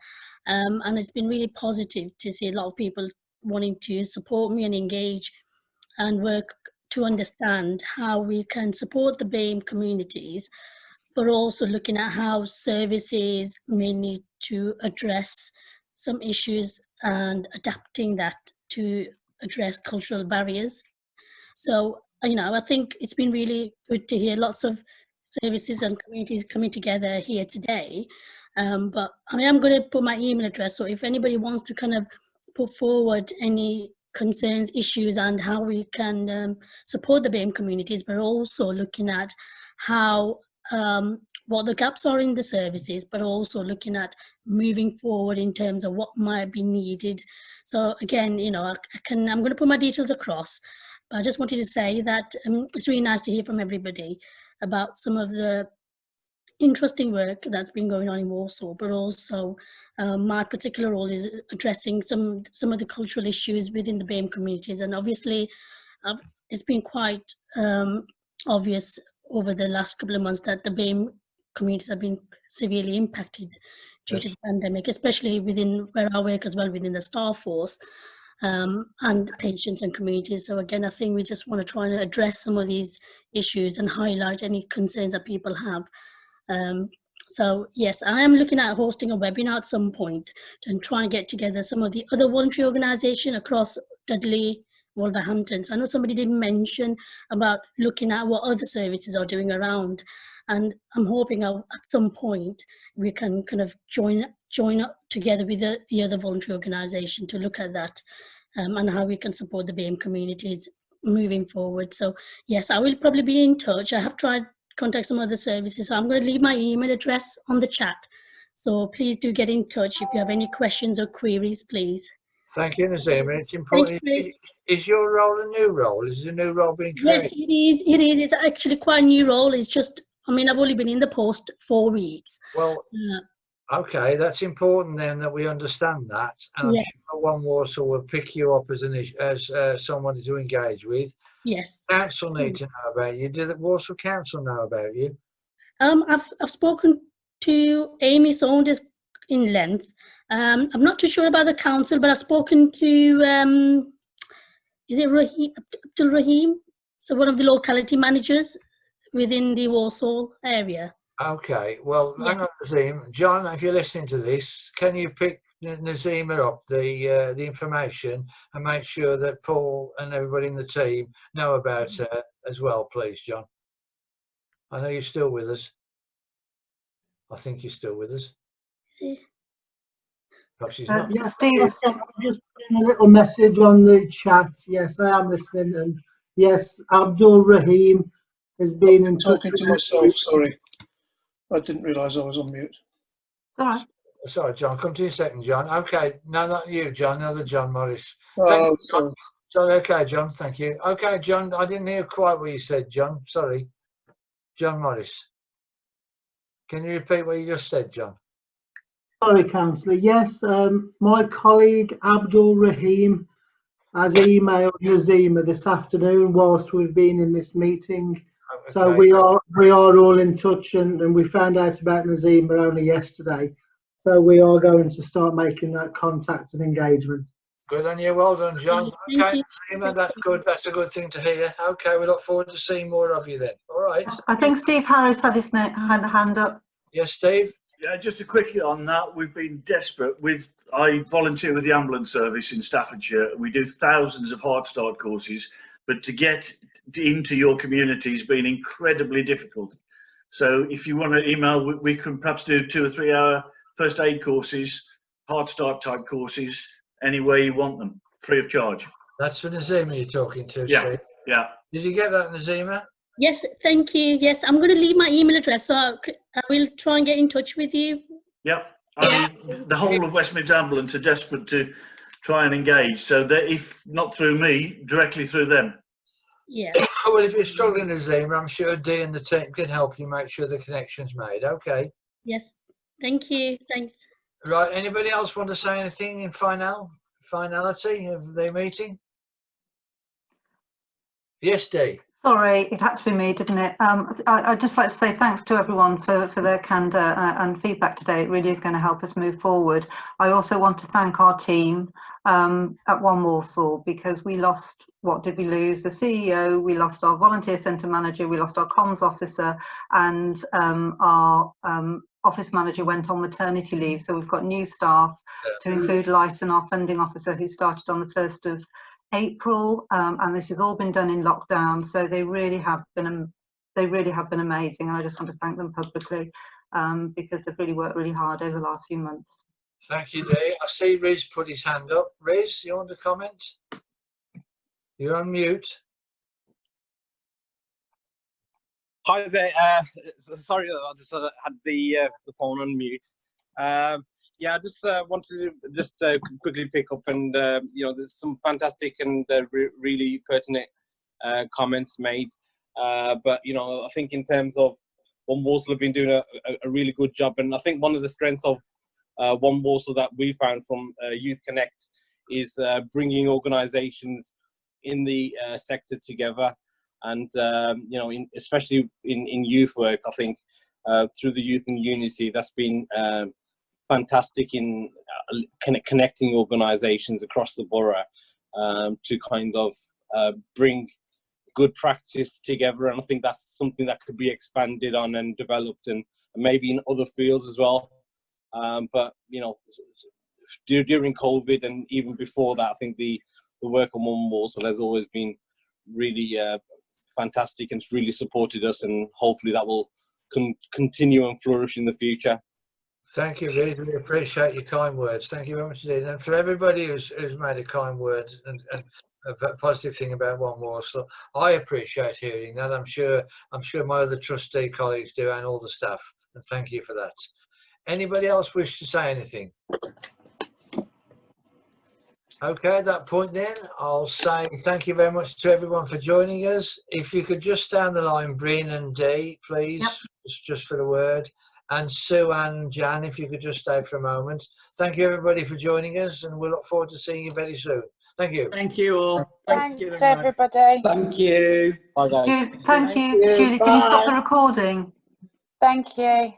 Speaker 7: And it's been really positive to see a lot of people wanting to support me and engage and work to understand how we can support the BAME communities, but also looking at how services may need to address some issues and adapting that to address cultural barriers. So, you know, I think it's been really good to hear lots of services and communities coming together here today. But I mean, I'm going to put my email address, so if anybody wants to kind of put forward any concerns, issues, and how we can support the BAME communities, but also looking at how what the gaps are in the services, but also looking at moving forward in terms of what might be needed. So again, you know, I'm going to put my details across, but I just wanted to say that it's really nice to hear from everybody about some of the interesting work that's been going on in Walsall, but also my particular role is addressing some of the cultural issues within the BAME communities. And obviously it's been quite obvious over the last couple of months that the BAME communities have been severely impacted due to the pandemic, especially within where I work as well, within the staff force, and patients and communities. So again, I think we just want to try and address some of these issues and highlight any concerns that people have. So yes, I am looking at hosting a webinar at some point and try and get together some of the other voluntary organisations across Dudley, Wolverhampton. So I know somebody did mention about looking at what other services are doing around, and I'm hoping at some point we can kind of join up together with the other voluntary organisation to look at that, and how we can support the BAME communities moving forward. So yes, I will probably be in touch. I have tried contact some other services, so I'm going to leave my email address on the chat, so please do get in touch if you have any questions or queries, please.
Speaker 1: Thank you, Nazima. It's important. Is your role a new role? Is a new role being created?
Speaker 7: Yes, it is. It is. It's actually quite a new role. It's just, I mean, I've only been in the post 4 weeks.
Speaker 1: Well, okay, that's important then that we understand that, and I'm sure One Walsall will pick you up as someone to engage with.
Speaker 7: Yes.
Speaker 1: Council need to know about you. Do the Walsall Council know about you?
Speaker 7: I've spoken to Amy Saunders in length. I'm not too sure about the council, but I've spoken to is it Abdul Rahim? So one of the locality managers within the Walsall area.
Speaker 1: Okay, well, hang on, Nazim. John, if you're listening to this, can you pick Nazima up the information and make sure that Paul and everybody in the team know about her as well, please, John? I know you're still with us. I think you're still with us. Perhaps he's not.
Speaker 17: Yes, just putting a little message on the chat. Yes, I am listening, and yes, Abdul Rahim has been in touch
Speaker 16: Talking
Speaker 17: with
Speaker 16: to myself, sorry. I didn't realise I was on mute.
Speaker 1: Sorry, John. Come to you in a second, John. Okay, no, not you, John. Another John Morris.
Speaker 16: Oh, sorry.
Speaker 1: Sorry. Okay, John. Thank you. Okay, John. I didn't hear quite what you said, John. Sorry, John Morris. Can you repeat what you just said, John?
Speaker 17: Sorry, Councillor. Yes, my colleague Abdul Rahim has emailed Nazima this afternoon whilst we've been in this meeting. Okay. So we are all in touch, and we found out about Nazima only yesterday. So we are going to start making that contact and engagement.
Speaker 1: Good on you. Well done, John. Okay, Nazima, that's good. That's a good thing to hear. Okay, we look forward to seeing more of you then. All right.
Speaker 4: I think Steve Harris had his hand up.
Speaker 1: Yes, Steve.
Speaker 20: Yeah, just a quickie on that. We've been desperate. I volunteer with the ambulance service in Staffordshire. We do thousands of Heart Start courses, but to get into your community has been incredibly difficult. So if you want to email, we can perhaps do 2 or 3 hour first aid courses, Heart Start type courses, any way you want them, free of charge.
Speaker 1: That's for Nazima you're talking to,
Speaker 20: yeah,
Speaker 1: Steve.
Speaker 20: Yeah.
Speaker 1: Did you get that, Nazima?
Speaker 7: Yes, thank you. Yes, I'm going to leave my email address, so I will try and get in touch with you.
Speaker 20: Yep. I mean, the whole of West Midlands Ambulance are desperate to try and engage, so that if not through me, directly through them.
Speaker 7: Yeah.
Speaker 1: Well, if you're struggling, Nazima, I'm sure Dee and the team can help you make sure the connection's made. Okay.
Speaker 7: Yes. Thank you. Thanks.
Speaker 1: Right. Anybody else want to say anything in finality of the meeting? Yes, Dee.
Speaker 4: Sorry, it had to be me, didn't it? I'd just like to say thanks to everyone for their candour and feedback today. It really is going to help us move forward. I also want to thank our team at One Walsall, because we lost, what did we lose? The CEO, we lost our volunteer centre manager, we lost our comms officer, and our office manager went on maternity leave. So we've got new staff to include Lighton, our funding officer, who started on the 1st of April, and this has all been done in lockdown, so they really have been amazing, and I just want to thank them publicly because they've really worked really hard over the last few months.
Speaker 1: Thank you, Dee. I see Riz put his hand up. Riz, you want to comment? You're on mute.
Speaker 10: Hi there. Sorry, I just had the phone on mute. Yeah, I just wanted to just quickly pick up, and there's some fantastic and really pertinent comments made. But I think in terms of One Walsall have been doing a really good job, and I think one of the strengths of One Walsall that we found from Youth Connect is bringing organisations in the sector together. And you know, especially in youth work, I think through the Youth in Unity, that's been fantastic in connecting organisations across the borough to kind of bring good practice together. And I think that's something that could be expanded on and developed, and maybe in other fields as well. But you know, during COVID and even before that, I think the work on One Walsall has always been really fantastic, and it's really supported us, and hopefully that will continue and flourish in the future.
Speaker 1: Thank you, Reid. We appreciate your kind words. Thank you very much indeed. And for everybody who's made a kind word and a positive thing about One Walsall, I appreciate hearing that. I'm sure my other trustee colleagues do, and all the staff. And thank you for that. Anybody else wish to say anything? Okay, at that point then, I'll say thank you very much to everyone for joining us. If you could just stay on the line, Bryn and Dee, please, just for the word. And Sue and Jan, if you could just stay for a moment. Thank you, everybody, for joining us, and we look forward to seeing you very soon. Thank you.
Speaker 2: Thank you all.
Speaker 6: Thanks, everybody.
Speaker 8: Thank you.
Speaker 4: Thank you. Julie, can you stop the recording?
Speaker 6: Thank you.